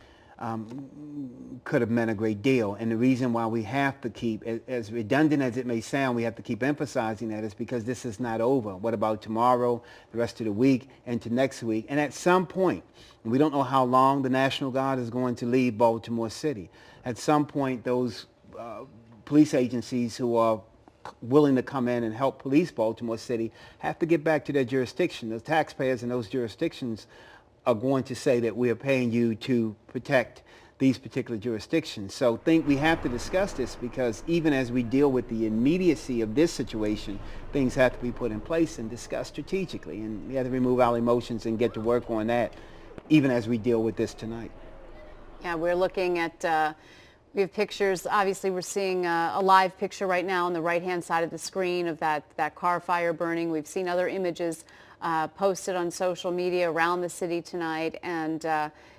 could have meant a great deal. And the reason why we have to keep, as redundant as it may sound, we have to keep emphasizing that is because this is not over. What about tomorrow, the rest of the week, and to next week? And at some point, and we don't know how long the National Guard is going to leave Baltimore City. At some point, those police agencies who are willing to come in and help police Baltimore City have to get back to their jurisdiction. The taxpayers in those jurisdictions are going to say that we are paying you to protect these particular jurisdictions. So we have to discuss this, because even as we deal with the immediacy of this situation, things have to be put in place and discussed strategically. And we have to remove our emotions and get to work on that, even as we deal with this tonight. Yeah, we're looking at, we have pictures. Obviously, we're seeing a live picture right now on the right-hand side of the screen of that car fire burning. We've seen other images posted on social media around the city tonight, and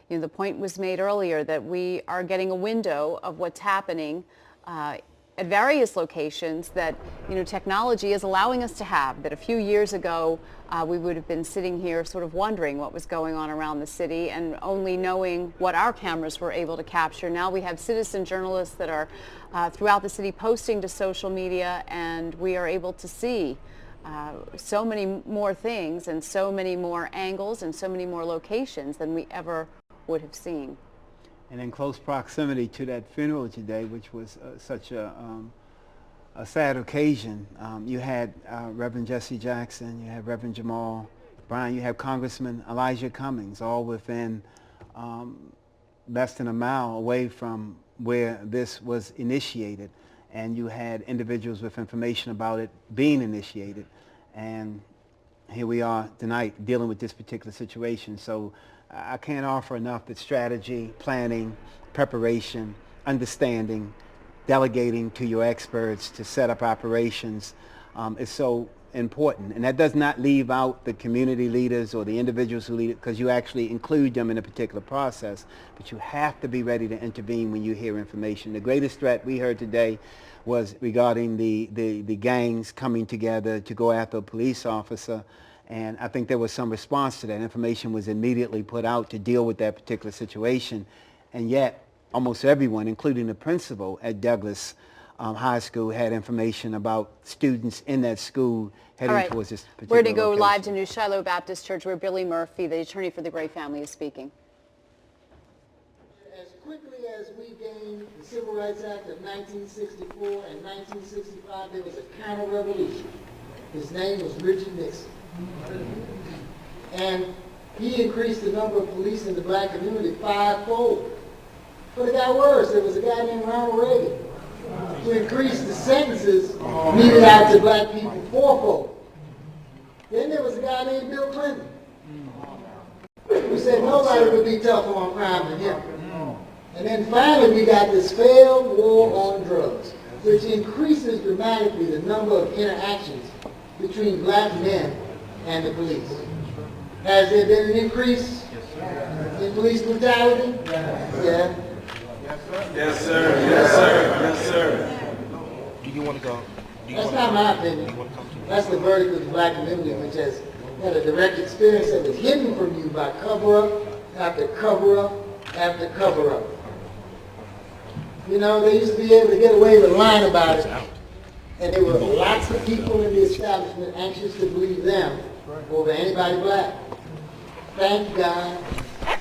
you know, the point was made earlier that we are getting a window of what's happening at various locations that, you know, technology is allowing us to have, that a few years ago we would have been sitting here sort of wondering what was going on around the city and only knowing what our cameras were able to capture. Now we have citizen journalists that are throughout the city posting to social media, and we are able to see so many more things and so many more angles and so many more locations than we ever would have seen. And in close proximity to that funeral today, which was such a sad occasion, you had Reverend Jesse Jackson, you had Reverend Jamal Bryan, you have Congressman Elijah Cummings, all within less than a mile away from where this was initiated. And you had individuals with information about it being initiated. And here we are tonight dealing with this particular situation. So I can't offer enough that strategy, planning, preparation, understanding, delegating to your experts to set up operations is so important, and that does not leave out the community leaders or the individuals who lead it, because you actually include them in a particular process, but you have to be ready to intervene when you hear information. The greatest threat we heard today was regarding the gangs coming together to go after a police officer, and I think there was some response to that. Information was immediately put out to deal with that particular situation, and yet almost everyone, including the principal at Douglas High School, had information about students in that school heading towards this particular We're going to go location. live to New Shiloh Baptist Church, where Billy Murphy, the attorney for the Gray family, is speaking. As quickly as we gained the Civil Rights Act of 1964 and 1965, there was a counter-revolution. His name was Richard Nixon. And he increased the number of police in the black community fivefold. But it got worse. There was a guy named Ronald Reagan who increased the sentences meted out to black people fourfold. Then there was a guy named Bill Clinton who said nobody would be tougher on crime than him. And then finally we got this failed war on drugs, which increases dramatically the number of interactions between black men and the police. Has there been an increase in police brutality? Yeah. Yes, sir. Yes, sir. Yes, sir. Do you want to go? That's not my opinion. That's the verdict of the black community, which has had a direct experience that was hidden from you by cover-up after cover-up after cover-up. You know, they used to be able to get away with lying about it, and there were lots of people in the establishment anxious to believe them over anybody black. Thank God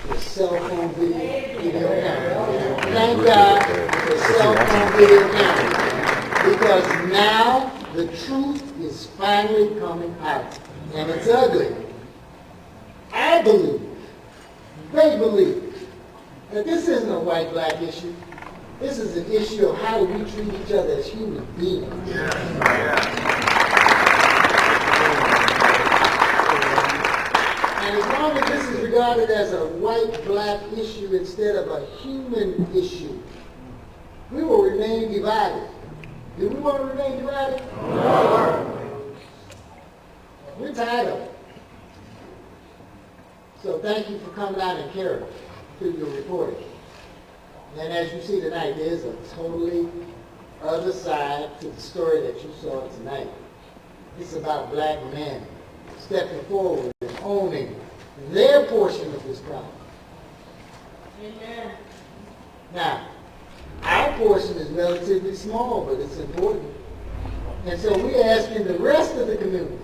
for cell phone video cameras. Thank God for cell phone video cameras. Because now the truth is finally coming out. And it's ugly. I believe, they believe, that this isn't a white-black issue. This is an issue of how do we treat each other as human beings. And as long as this is regarded as a white-black issue instead of a human issue, we will remain divided. Do we want to remain divided? No. We're tired of it. So thank you for coming out and caring through your reporting. And as you see tonight, there's a totally other side to the story that you saw tonight. It's about black men stepping forward and owning their portion of this problem. Amen. Now, our portion is relatively small, but it's important. And so we're asking the rest of the community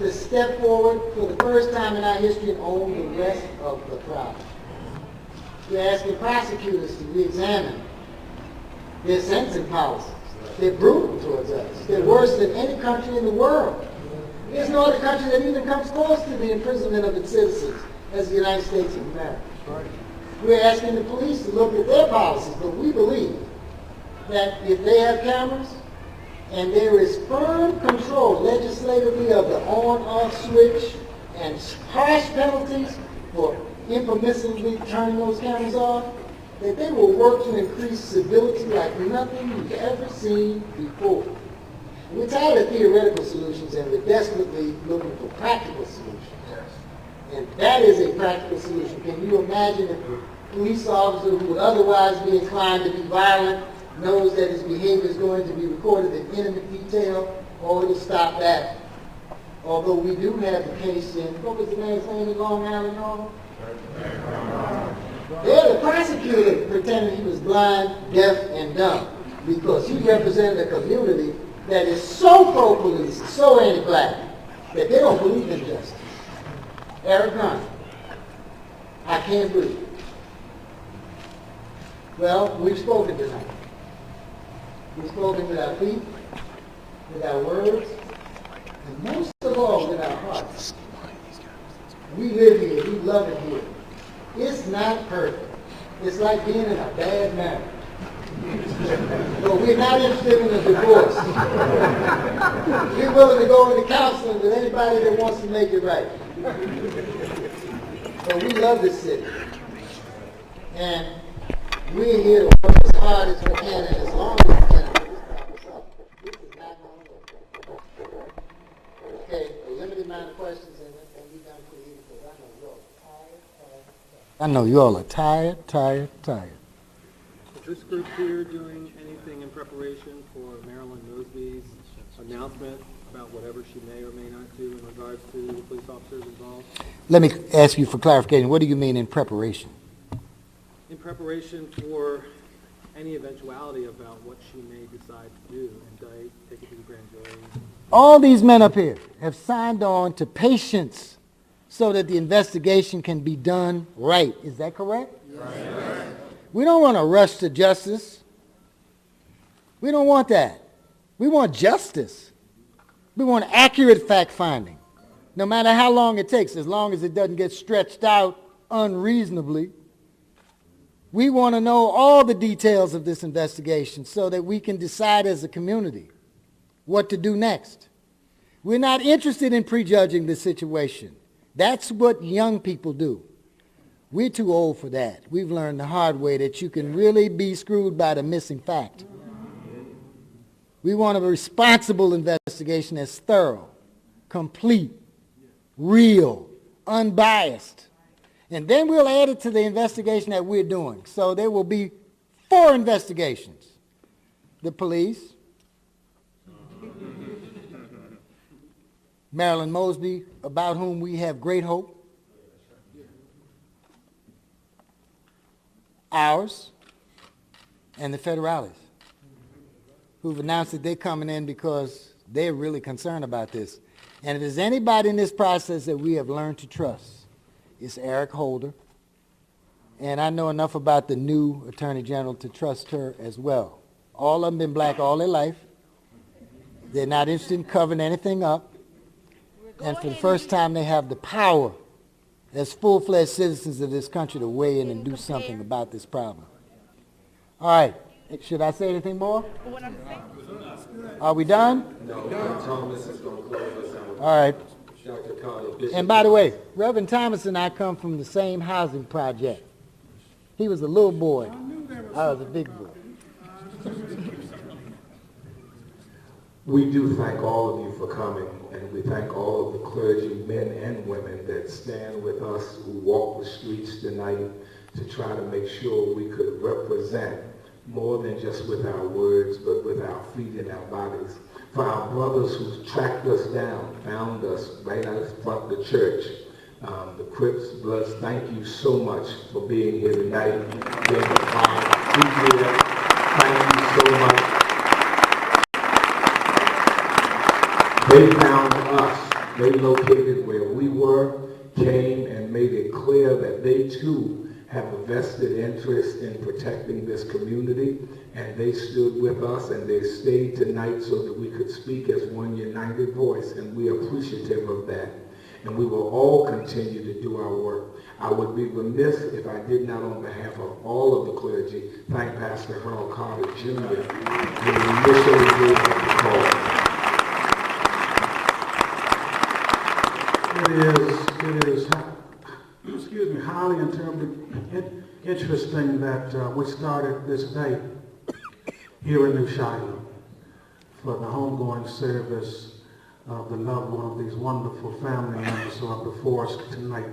to step forward for the first time in our history and own the rest of the problem. We're asking prosecutors to re-examine their sentencing policies. They're brutal towards us. They're worse than any country in the world. There's no other country that even comes close to the imprisonment of its citizens as the United States of America. We're asking the police to look at their policies, but we believe that if they have cameras and there is firm control legislatively of the on-off switch and harsh penalties for impermissibly turning those cameras off, that they will work to increase civility like nothing we've ever seen before. We're tired of theoretical solutions and we're desperately looking for practical solutions. And that is a practical solution. Can you imagine if a police officer who would otherwise be inclined to be violent knows that his behavior is going to be recorded in intimate detail? Oh, it'll stop that. Although we do have the case in, what was the man's name in Long Island, Normal? There, the prosecutor pretended he was blind, deaf, and dumb because he represented a community that is so pro-police, so anti-black, that they don't believe in justice. Eric Hunt, I can't breathe. Well, we've spoken tonight. We've spoken with our feet, with our words, and most of all with our hearts. We live here, we love it here. It's not perfect. It's like being in a bad marriage. But we're not interested in a divorce. We're willing to go into counseling with anybody that wants to make it right. But we love this city. And we're here to work as hard as we can and as long as we can to stop us up. This is not going to work. I know you all are tired. Is this group here doing anything in preparation for Marilyn Mosby's announcement about whatever she may or may not do in regards to the police officers involved? Let me ask you for clarification. What do you mean in preparation? In preparation for any eventuality about what she may decide to do, indict, take it to the grand jury. All these men up here have signed on to patience so that the investigation can be done right. Is that correct? Yes. We don't want to rush to justice. We don't want that. We want justice. We want accurate fact-finding, no matter how long it takes, as long as it doesn't get stretched out unreasonably. We want to know all the details of this investigation so that we can decide as a community what to do next. We're not interested in prejudging the situation. That's what young people do. We're too old for that. We've learned the hard way that you can really be screwed by the missing fact. We want a responsible investigation that's thorough, complete, real, unbiased. And then we'll add it to the investigation that we're doing. So there will be 4 investigations. The police, Marilyn Mosby, about whom we have great hope, ours, and the federales, who've announced that they're coming in because they're really concerned about this. And if there's anybody in this process that we have learned to trust, it's Eric Holder. And I know enough about the new Attorney General to trust her as well. All of them been black all their life. They're not interested in covering anything up. And for the first time, they have the power as full-fledged citizens of this country to weigh in and do something about this problem. All right. Should I say anything more? Are we done? No, Thomas is going to close us out. All right. Dr. Carter, Bishop. And by the way, Reverend Thomas and I come from the same housing project. He was a little boy. I was a big boy. We do thank all of you for coming, and we thank all of the clergy, men and women, that stand with us, who walk the streets tonight to try to make sure we could represent more than just with our words, but with our feet and our bodies. For our brothers who tracked us down, found us right out front of the church, the Crips, Bloods, thank you so much for being here tonight. Thank you so much. They found us. They located where we were, came and made it clear that they too have a vested interest in protecting this community, and they stood with us and they stayed tonight so that we could speak as one united voice, and we are appreciative of that. And we will all continue to do our work. I would be remiss if I did not, on behalf of all of the clergy, thank Pastor Harold Carter Jr. who initially gave us the call. It is highly interesting that we started this day here in New Shiloh for the homegoing service of the loved one of these wonderful family members who are before us tonight.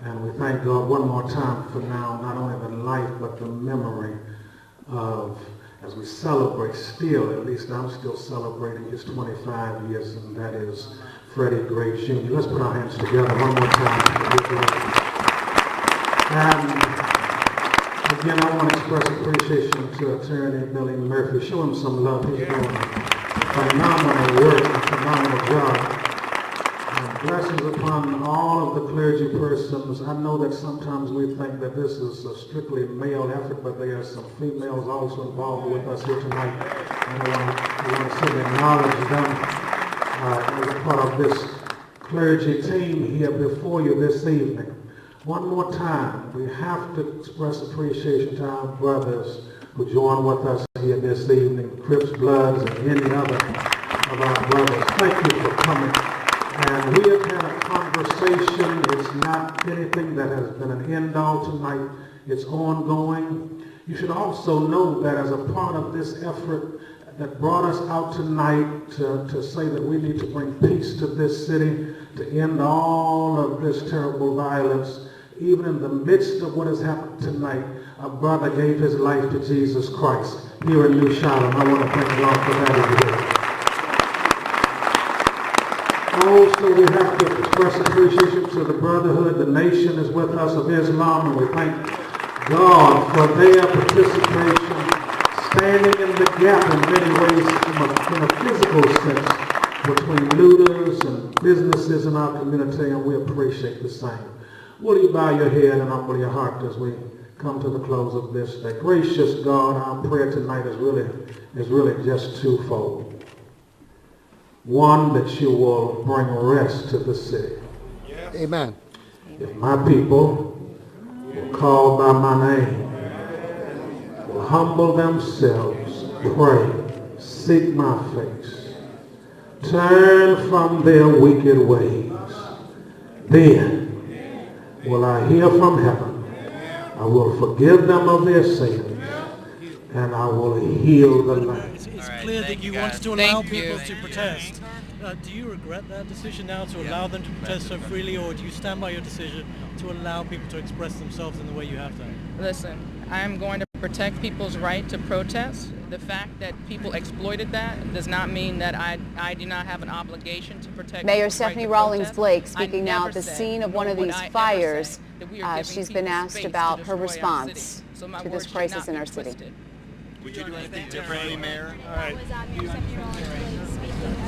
And we thank God one more time for now, not only the life, but the memory of, as we celebrate still, at least I'm still celebrating his 25 years, and that is Freddie Gray Jr. Let's put our hands together one more time. And again, I want to express appreciation to Attorney Billy Murphy. Show him some love. He's doing phenomenal work, a phenomenal job. And blessings upon all of the clergy persons. I know that sometimes we think that this is a strictly male effort, but there are some females also involved with us here tonight. And I want to certainly acknowledge them as part of this clergy team here before you this evening. One more time, we have to express appreciation to our brothers who join with us here this evening, Crips, Bloods, and any other of our brothers. Thank you for coming. And we have had a conversation. It's not anything that has been an end all tonight. It's ongoing. You should also know that as a part of this effort that brought us out tonight to say that we need to bring peace to this city, to end all of this terrible violence, even in the midst of what has happened tonight, a brother gave his life to Jesus Christ here in New Shiloh. I want to thank God for that as well. Also, we have to express appreciation to the brotherhood. The nation is with us of Islam, and we thank God for their participation, standing in the gap in many ways in a physical sense between looters and businesses in our community, and we appreciate the same. Will you bow your head and humble your heart as we come to the close of this day? Gracious God, our prayer tonight is really just twofold. One, that you will bring rest to the city. Yes. Amen. If my people will call by my name, will humble themselves, pray, seek my face, turn from their wicked ways, then will I hear from heaven. I will forgive them of their sins, and I will heal the land. It's clear that you wanted to allow people to protest. Do you regret that decision now to allow them to protest so freely, or do you stand by your decision to allow people to express themselves in the way you have done? Listen, I am going to protect people's right to protest. The fact that people exploited that does not mean that I do not have an obligation to protect Mayor Stephanie Rawlings Blake speaking now at the scene of one of these fires. She's been asked about her response to this crisis in our city. Would you do anything differently, Mayor? All right.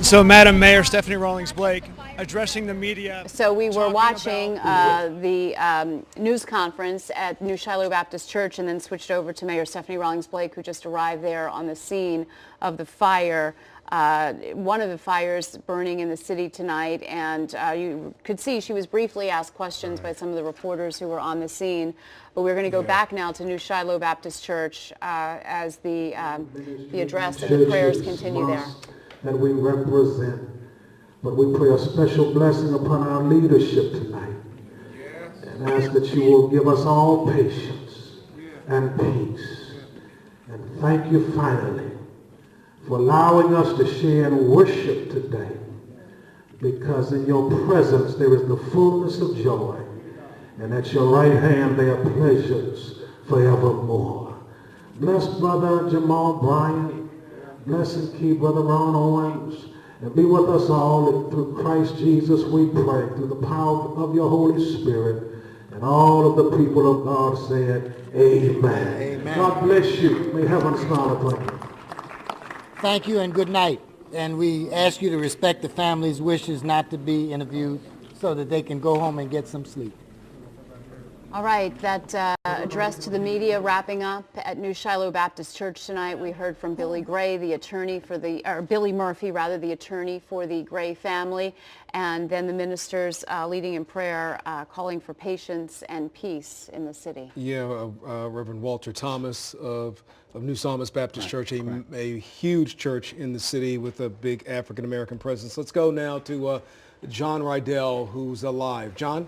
So, Madam Mayor Stephanie Rawlings Blake, addressing the media. So we were watching the news conference at New Shiloh Baptist Church and then switched over to Mayor Stephanie Rawlings Blake, who just arrived there on the scene of the fire. One of the fires burning in the city tonight, and you could see she was briefly asked questions by some of the reporters who were on the scene. But we're going to go back now to New Shiloh Baptist Church as the address and the prayers continue there. That we represent, but we pray a special blessing upon our leadership tonight, and ask that you will give us all patience and peace. And thank you finally for allowing us to share and worship today, because in your presence there is the fullness of joy, and at your right hand there are pleasures forevermore. Bless Brother Jamal Bryant. Bless and keep Brother Ron Owens, and be with us all. And through Christ Jesus we pray, through the power of your Holy Spirit. And all of the people of God said, amen. Amen. God bless you. May heaven smile upon you. Thank you and good night. And we ask you to respect the family's wishes not to be interviewed so that they can go home and get some sleep. All right, that address to the media wrapping up at New Shiloh Baptist Church tonight. We heard from Billy Gray, the attorney for Billy Murphy, rather, the attorney for the Gray family, and then the ministers leading in prayer, calling for patience and peace in the city. Yeah, Reverend Walter Thomas of New Psalmist Baptist Church, a huge church in the city with a big African-American presence. Let's go now to John Rydell, who's alive. John?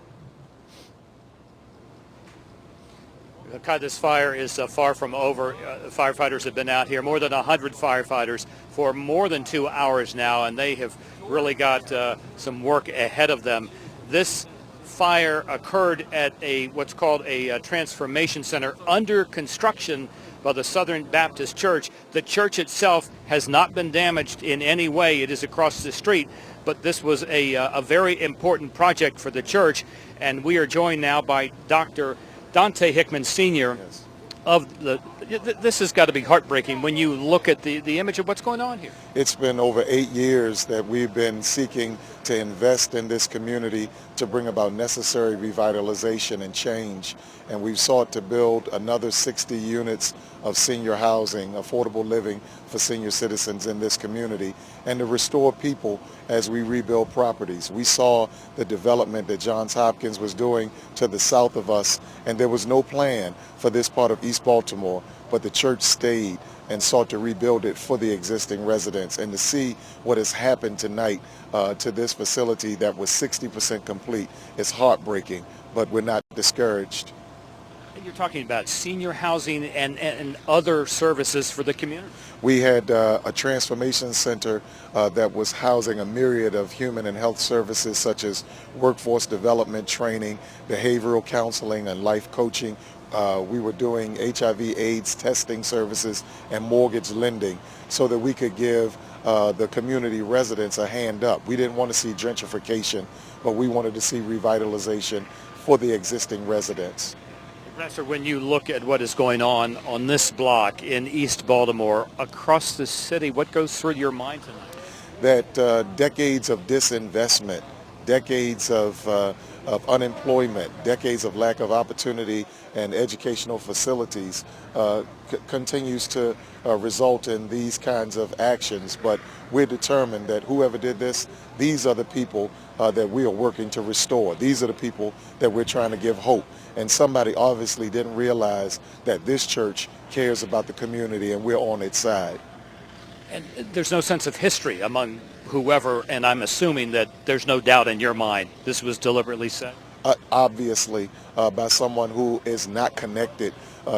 This fire is far from over. Firefighters have been out here, more than 100 firefighters, for more than 2 hours now, and they have really got some work ahead of them. This fire occurred at what's called a transformation center under construction by the Southern Baptist Church. The church itself has not been damaged in any way. It is across the street, but this was a very important project for the church, and we are joined now by Dr. Dante Hickman Sr. This has got to be heartbreaking when you look at the image of what's going on here. It's been over 8 years that we've been seeking to invest in this community to bring about necessary revitalization and change. And we've sought to build another 60 units of senior housing, affordable living for senior citizens in this community, and to restore people as we rebuild properties. We saw the development that Johns Hopkins was doing to the south of us, and there was no plan for this part of East Baltimore, but the church stayed and sought to rebuild it for the existing residents. And to see what has happened tonight to this facility that was 60% complete is heartbreaking, but we're not discouraged. And you're talking about senior housing and other services for the community. We had a transformation center that was housing a myriad of human and health services such as workforce development training, behavioral counseling, and life coaching. We were doing HIV/AIDS testing services and mortgage lending so that we could give the community residents a hand up. We didn't want to see gentrification, but we wanted to see revitalization for the existing residents. Professor, when you look at what is going on this block in East Baltimore, across the city, what goes through your mind tonight? That decades of disinvestment, decades of unemployment, decades of lack of opportunity and educational facilities continues to result in these kinds of actions. But we're determined that whoever did this, these are the people that we are working to restore. These are the people that we're trying to give hope. And somebody obviously didn't realize that this church cares about the community and we're on its side. And there's no sense of history among whoever, and I'm assuming that there's no doubt in your mind this was deliberately set? Obviously, by someone who is not connected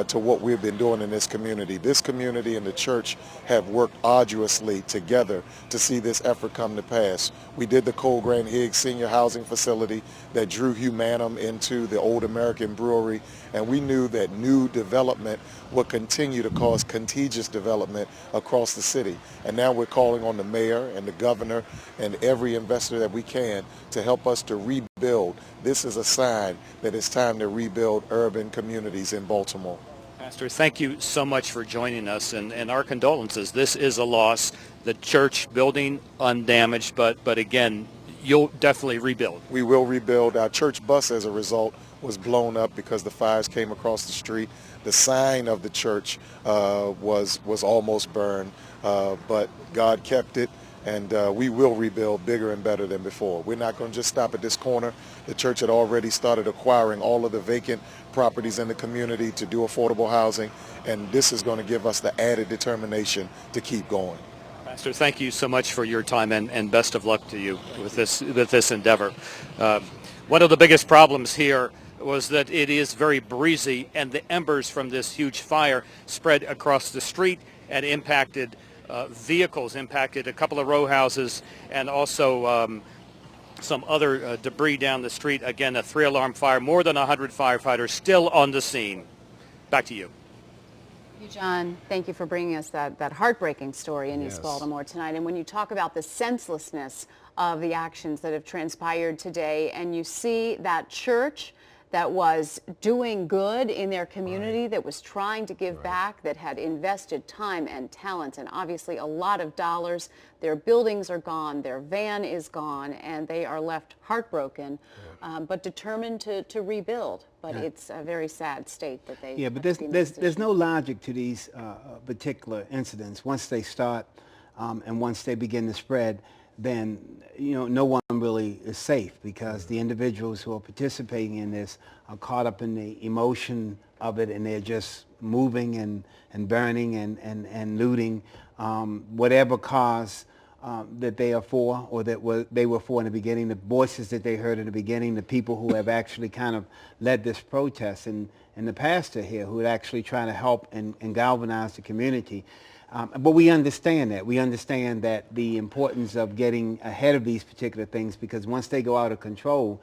to what we've been doing in this community. This community and the church have worked arduously together to see this effort come to pass. We did the Cole Grant Higgs Senior Housing Facility that drew Humanum into the Old American Brewery, and we knew that new development would continue to cause contagious development across the city. And now we're calling on the mayor and the governor and every investor that we can to help us to rebuild. This is a sign that it's time to rebuild urban communities in Baltimore. Pastor, thank you so much for joining us, and our condolences. This is a loss. The church building undamaged, but again, you'll definitely rebuild. We will rebuild. Our church bus, as a result, was blown up because the fires came across the street. The sign of the church was almost burned, but God kept it, and we will rebuild bigger and better than before. We're not going to just stop at this corner. The church had already started acquiring all of the vacant properties in the community to do affordable housing, and this is going to give us the added determination to keep going. Pastor, thank you so much for your time, and best of luck to you with this endeavor. One of the biggest problems here was that it is very breezy, and the embers from this huge fire spread across the street and impacted vehicles, impacted a couple of row houses, and also some other debris down the street. Again, a 3-alarm fire, more than 100 firefighters still on the scene. Back to you. John, thank you for bringing us that heartbreaking story in East Baltimore tonight. And when you talk about the senselessness of the actions that have transpired today, and you see that church that was doing good in their community, that was trying to give back, that had invested time and talent and obviously a lot of dollars. Their buildings are gone, their van is gone, and they are left heartbroken, but determined to rebuild. But it's a very sad state that they. Yeah, but there's no logic to these particular incidents. Once they start and once they begin to spread, then no one really is safe, because the individuals who are participating in this are caught up in the emotion of it, and they're just moving and burning and looting whatever cause that they are for, or that they were for in the beginning, the voices that they heard in the beginning, the people who have actually kind of led this protest, and the pastor here who are actually trying to help and galvanize the community. But we understand that. We understand that the importance of getting ahead of these particular things, because once they go out of control,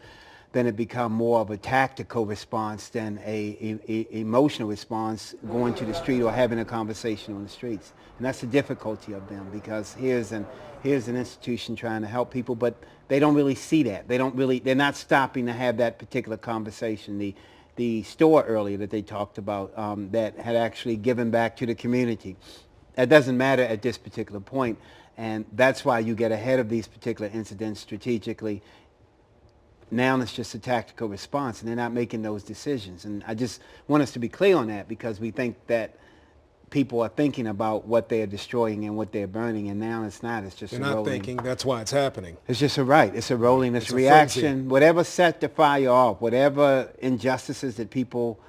then it becomes more of a tactical response than a emotional response, going to the street or having a conversation on the streets. And that's the difficulty of them, because here's an institution trying to help people, but they don't really see that. They're not stopping to have that particular conversation. The store earlier that they talked about that had actually given back to the community. That doesn't matter at this particular point, and that's why you get ahead of these particular incidents strategically. Now it's just a tactical response, and they're not making those decisions. And I just want us to be clear on that, because we think that people are thinking about what they're destroying and what they're burning, and now it's not. It's just they're a not rolling. thinking. That's why it's happening. It's just it's a rolling. It's a reaction. Frenzy. Whatever set the fire off, whatever injustices that people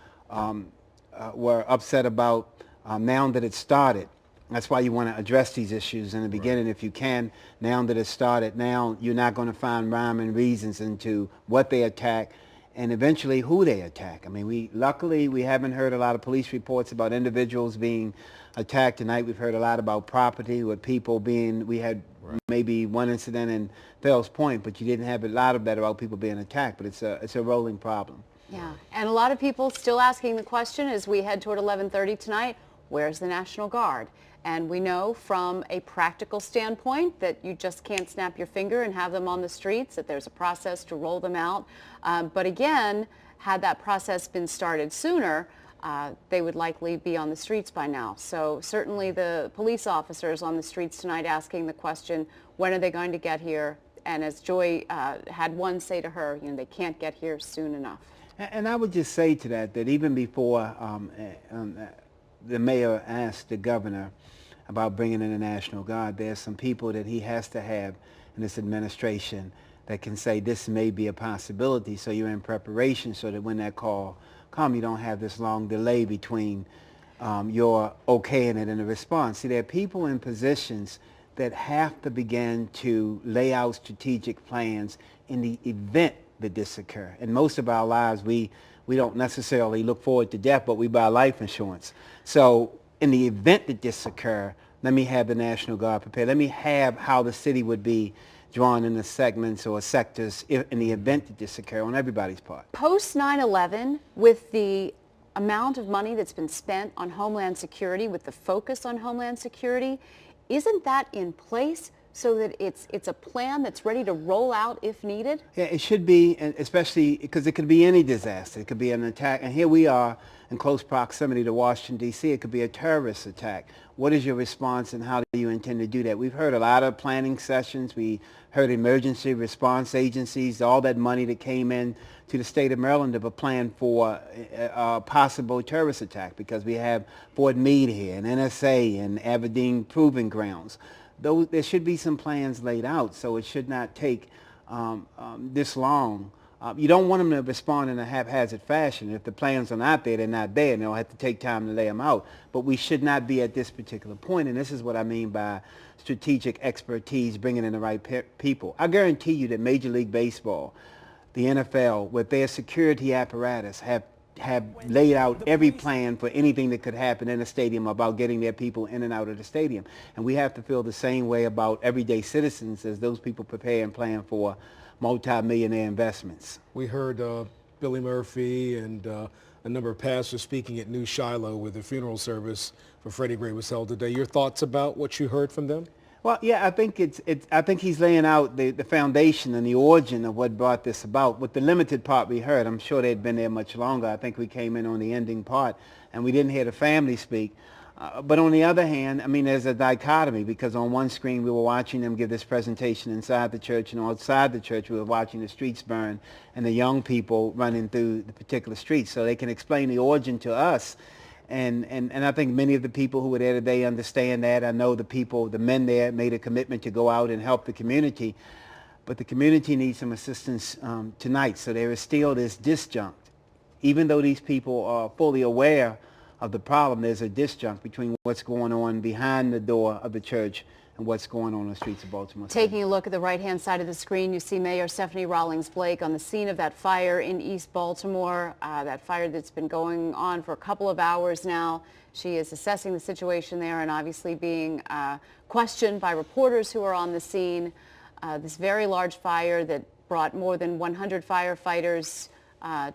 were upset about, now that it started. That's why you want to address these issues in the beginning if you can. Now that it's started, now you're not going to find rhyme and reasons into what they attack and eventually who they attack. I mean, luckily we haven't heard a lot of police reports about individuals being attacked tonight. We've heard a lot about property with people being, we had maybe one incident in Fells Point, but you didn't have a lot of that about people being attacked, but it's a rolling problem. Yeah, and a lot of people still asking the question as we head toward 11:30 tonight, where's the National Guard? And we know from a practical standpoint that you just can't snap your finger and have them on the streets, that there's a process to roll them out. But again, had that process been started sooner, they would likely be on the streets by now. So certainly the police officers on the streets tonight asking the question, when are they going to get here? And as Joy had one say to her, you know, they can't get here soon enough. And I would just say to that even before the mayor asked the governor about bringing in the National Guard, there's some people that he has to have in this administration that can say this may be a possibility, so you're in preparation so that when that call comes, you don't have this long delay between your okaying it and the response. See, there are people in positions that have to begin to lay out strategic plans in the event that this occur. In most of our lives, we don't necessarily look forward to death, but we buy life insurance. So in the event that this occur, let me have the National Guard prepared. Let me have how the city would be drawn into segments or sectors in the event that this occur on everybody's part. Post 9/11, with the amount of money that's been spent on Homeland Security, with the focus on Homeland Security, isn't that in place so that it's a plan that's ready to roll out if needed? Yeah, it should be, especially because it could be any disaster. It could be an attack, and here we are in close proximity to Washington, D.C. It could be a terrorist attack. What is your response, and how do you intend to do that? We've heard a lot of planning sessions. We heard emergency response agencies, all that money that came in to the state of Maryland of a plan for a possible terrorist attack, because we have Fort Meade here and NSA and Aberdeen Proving Grounds. There should be some plans laid out, so it should not take this long. You don't want them to respond in a haphazard fashion. If the plans are not there, they're not there, and they'll have to take time to lay them out. But we should not be at this particular point, and this is what I mean by strategic expertise, bringing in the right people. I guarantee you that Major League Baseball, the NFL, with their security apparatus, have laid out every plan for anything that could happen in a stadium about getting their people in and out of the stadium. And we have to feel the same way about everyday citizens as those people prepare and plan for multi-millionaire investments. We heard Billy Murphy and a number of pastors speaking at New Shiloh with the funeral service for Freddie Gray was held today. Your thoughts about what you heard from them? Well, yeah, I think I think he's laying out the foundation and the origin of what brought this about. With the limited part we heard, I'm sure they'd been there much longer. I think we came in on the ending part, and we didn't hear the family speak. But on the other hand, I mean, there's a dichotomy, because on one screen we were watching them give this presentation inside the church, and outside the church we were watching the streets burn and the young people running through the particular streets. So they can explain the origin to us. And I think many of the people who were there today understand that. I know the men there made a commitment to go out and help the community. But the community needs some assistance tonight. So there is still this disjunct. Even though these people are fully aware of the problem, there's a disjunct between what's going on behind the door of the church and what's going on the streets of Baltimore City. Taking a look at the right-hand side of the screen, you see Mayor Stephanie Rawlings Blake on the scene of that fire in East Baltimore, that fire that's been going on for a couple of hours now. She is assessing the situation there and obviously being questioned by reporters who are on the scene. This very large fire that brought more than 100 firefighters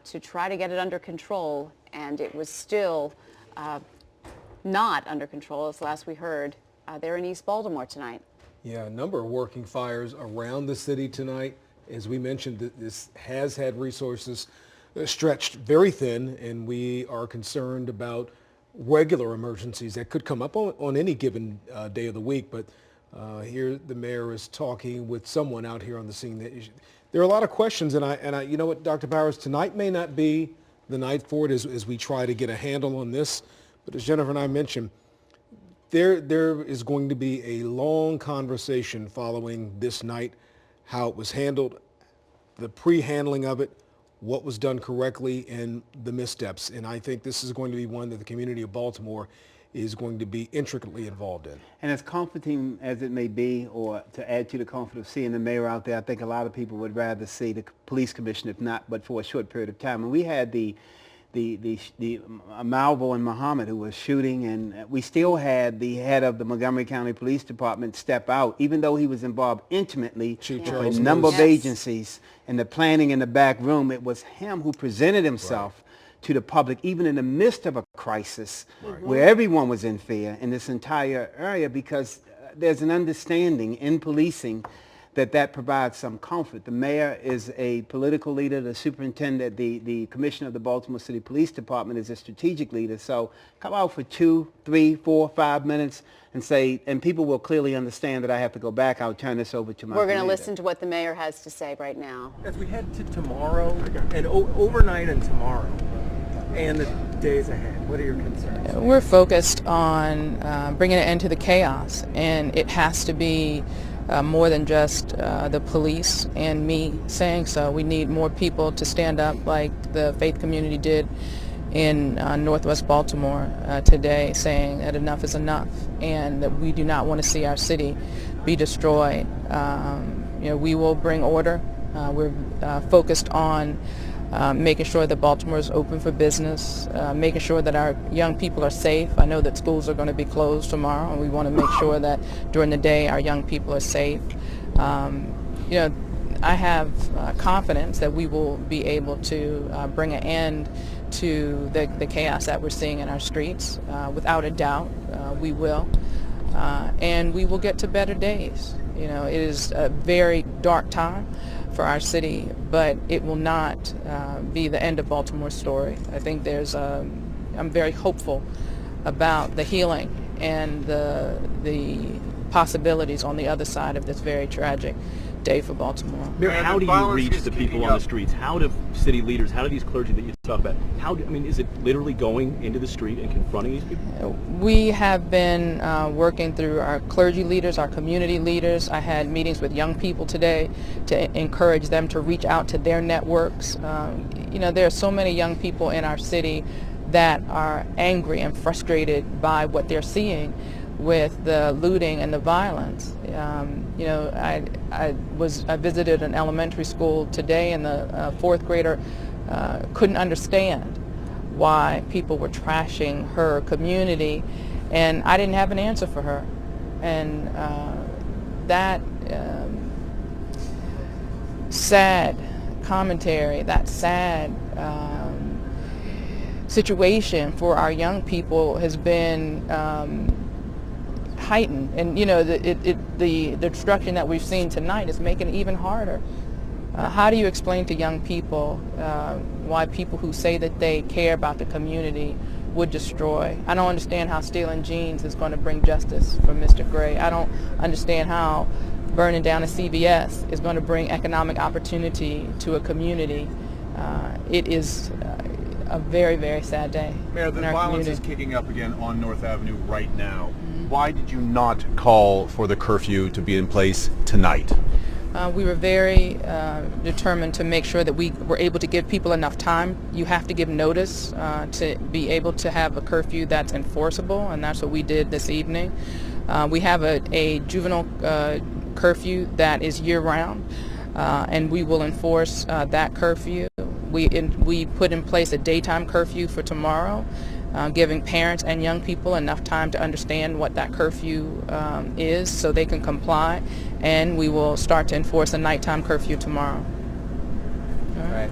to try to get it under control, and it was still not under control, as last we heard. They're in East Baltimore tonight. Yeah, a number of working fires around the city tonight. As we mentioned, this has had resources stretched very thin, and we are concerned about regular emergencies that could come up on any given day of the week. But here the mayor is talking with someone out here on the scene. There are a lot of questions, and I you know what, Dr. Powers, tonight may not be the night for it as we try to get a handle on this. But as Jennifer and I mentioned, there is going to be a long conversation following this night, how it was handled, the pre-handling of it, what was done correctly, and the missteps. And I think this is going to be one that the community of Baltimore is going to be intricately involved in. And as comforting as it may be, or to add to the comfort of seeing the mayor out there, I think a lot of people would rather see the police commissioner, if not, but for a short period of time. And we had the Malvo and Muhammad who was shooting, and we still had the head of the Montgomery County Police Department step out, even though he was involved intimately with a number of agencies and the planning in the back room. It was him who presented himself to the public, even in the midst of a crisis where everyone was in fear in this entire area, because there's an understanding in policing that provides some comfort. The mayor is a political leader, the superintendent, the commissioner of the Baltimore City Police Department is a strategic leader. So come out for 2, 3, 4, 5 minutes and say, and people will clearly understand that I have to go back. I'll turn this over to my We're going to listen to what the mayor has to say right now. As we head to tomorrow and overnight and tomorrow and the days ahead, what are your concerns? We're focused on bringing an end to the chaos, and it has to be more than just the police and me saying so. We need more people to stand up like the faith community did in Northwest Baltimore today, saying that enough is enough and that we do not want to see our city be destroyed. We will bring order. We're focused on making sure that Baltimore is open for business, making sure that our young people are safe. I know that schools are going to be closed tomorrow, and we want to make sure that during the day our young people are safe. I have confidence that we will be able to bring an end to the chaos that we're seeing in our streets. Without a doubt, we will. And we will get to better days. It is a very dark time for our city, but it will not be the end of Baltimore's story. I think I'm very hopeful about the healing and the possibilities on the other side of this very tragic day for Baltimore. Mayor, how do you reach the people on the streets? How do city leaders, how do these clergy that you talk about, is it literally going into the street and confronting these people? We have been working through our clergy leaders, our community leaders. I had meetings with young people today to encourage them to reach out to their networks. There are so many young people in our city that are angry and frustrated by what they're seeing with the looting and the violence. I visited an elementary school today, and the fourth grader couldn't understand why people were trashing her community, and I didn't have an answer for her. And that sad commentary, that sad situation for our young people has been heightened, and the destruction that we've seen tonight is making it even harder. How do you explain to young people why people who say that they care about the community would destroy? I don't understand how stealing jeans is going to bring justice for Mr. Gray. I don't understand how burning down a CVS is going to bring economic opportunity to a community. It is a very, very sad day. Mayor, the in our violence community. is kicking up again on North Avenue right now. Why did you not call for the curfew to be in place tonight? We were very determined to make sure that we were able to give people enough time. You have to give notice to be able to have a curfew that's enforceable, and that's what we did this evening. We have a juvenile curfew that is year-round, and we will enforce that curfew. We put in place a daytime curfew for tomorrow, giving parents and young people enough time to understand what that curfew is so they can comply, and we will start to enforce a nighttime curfew tomorrow. All right.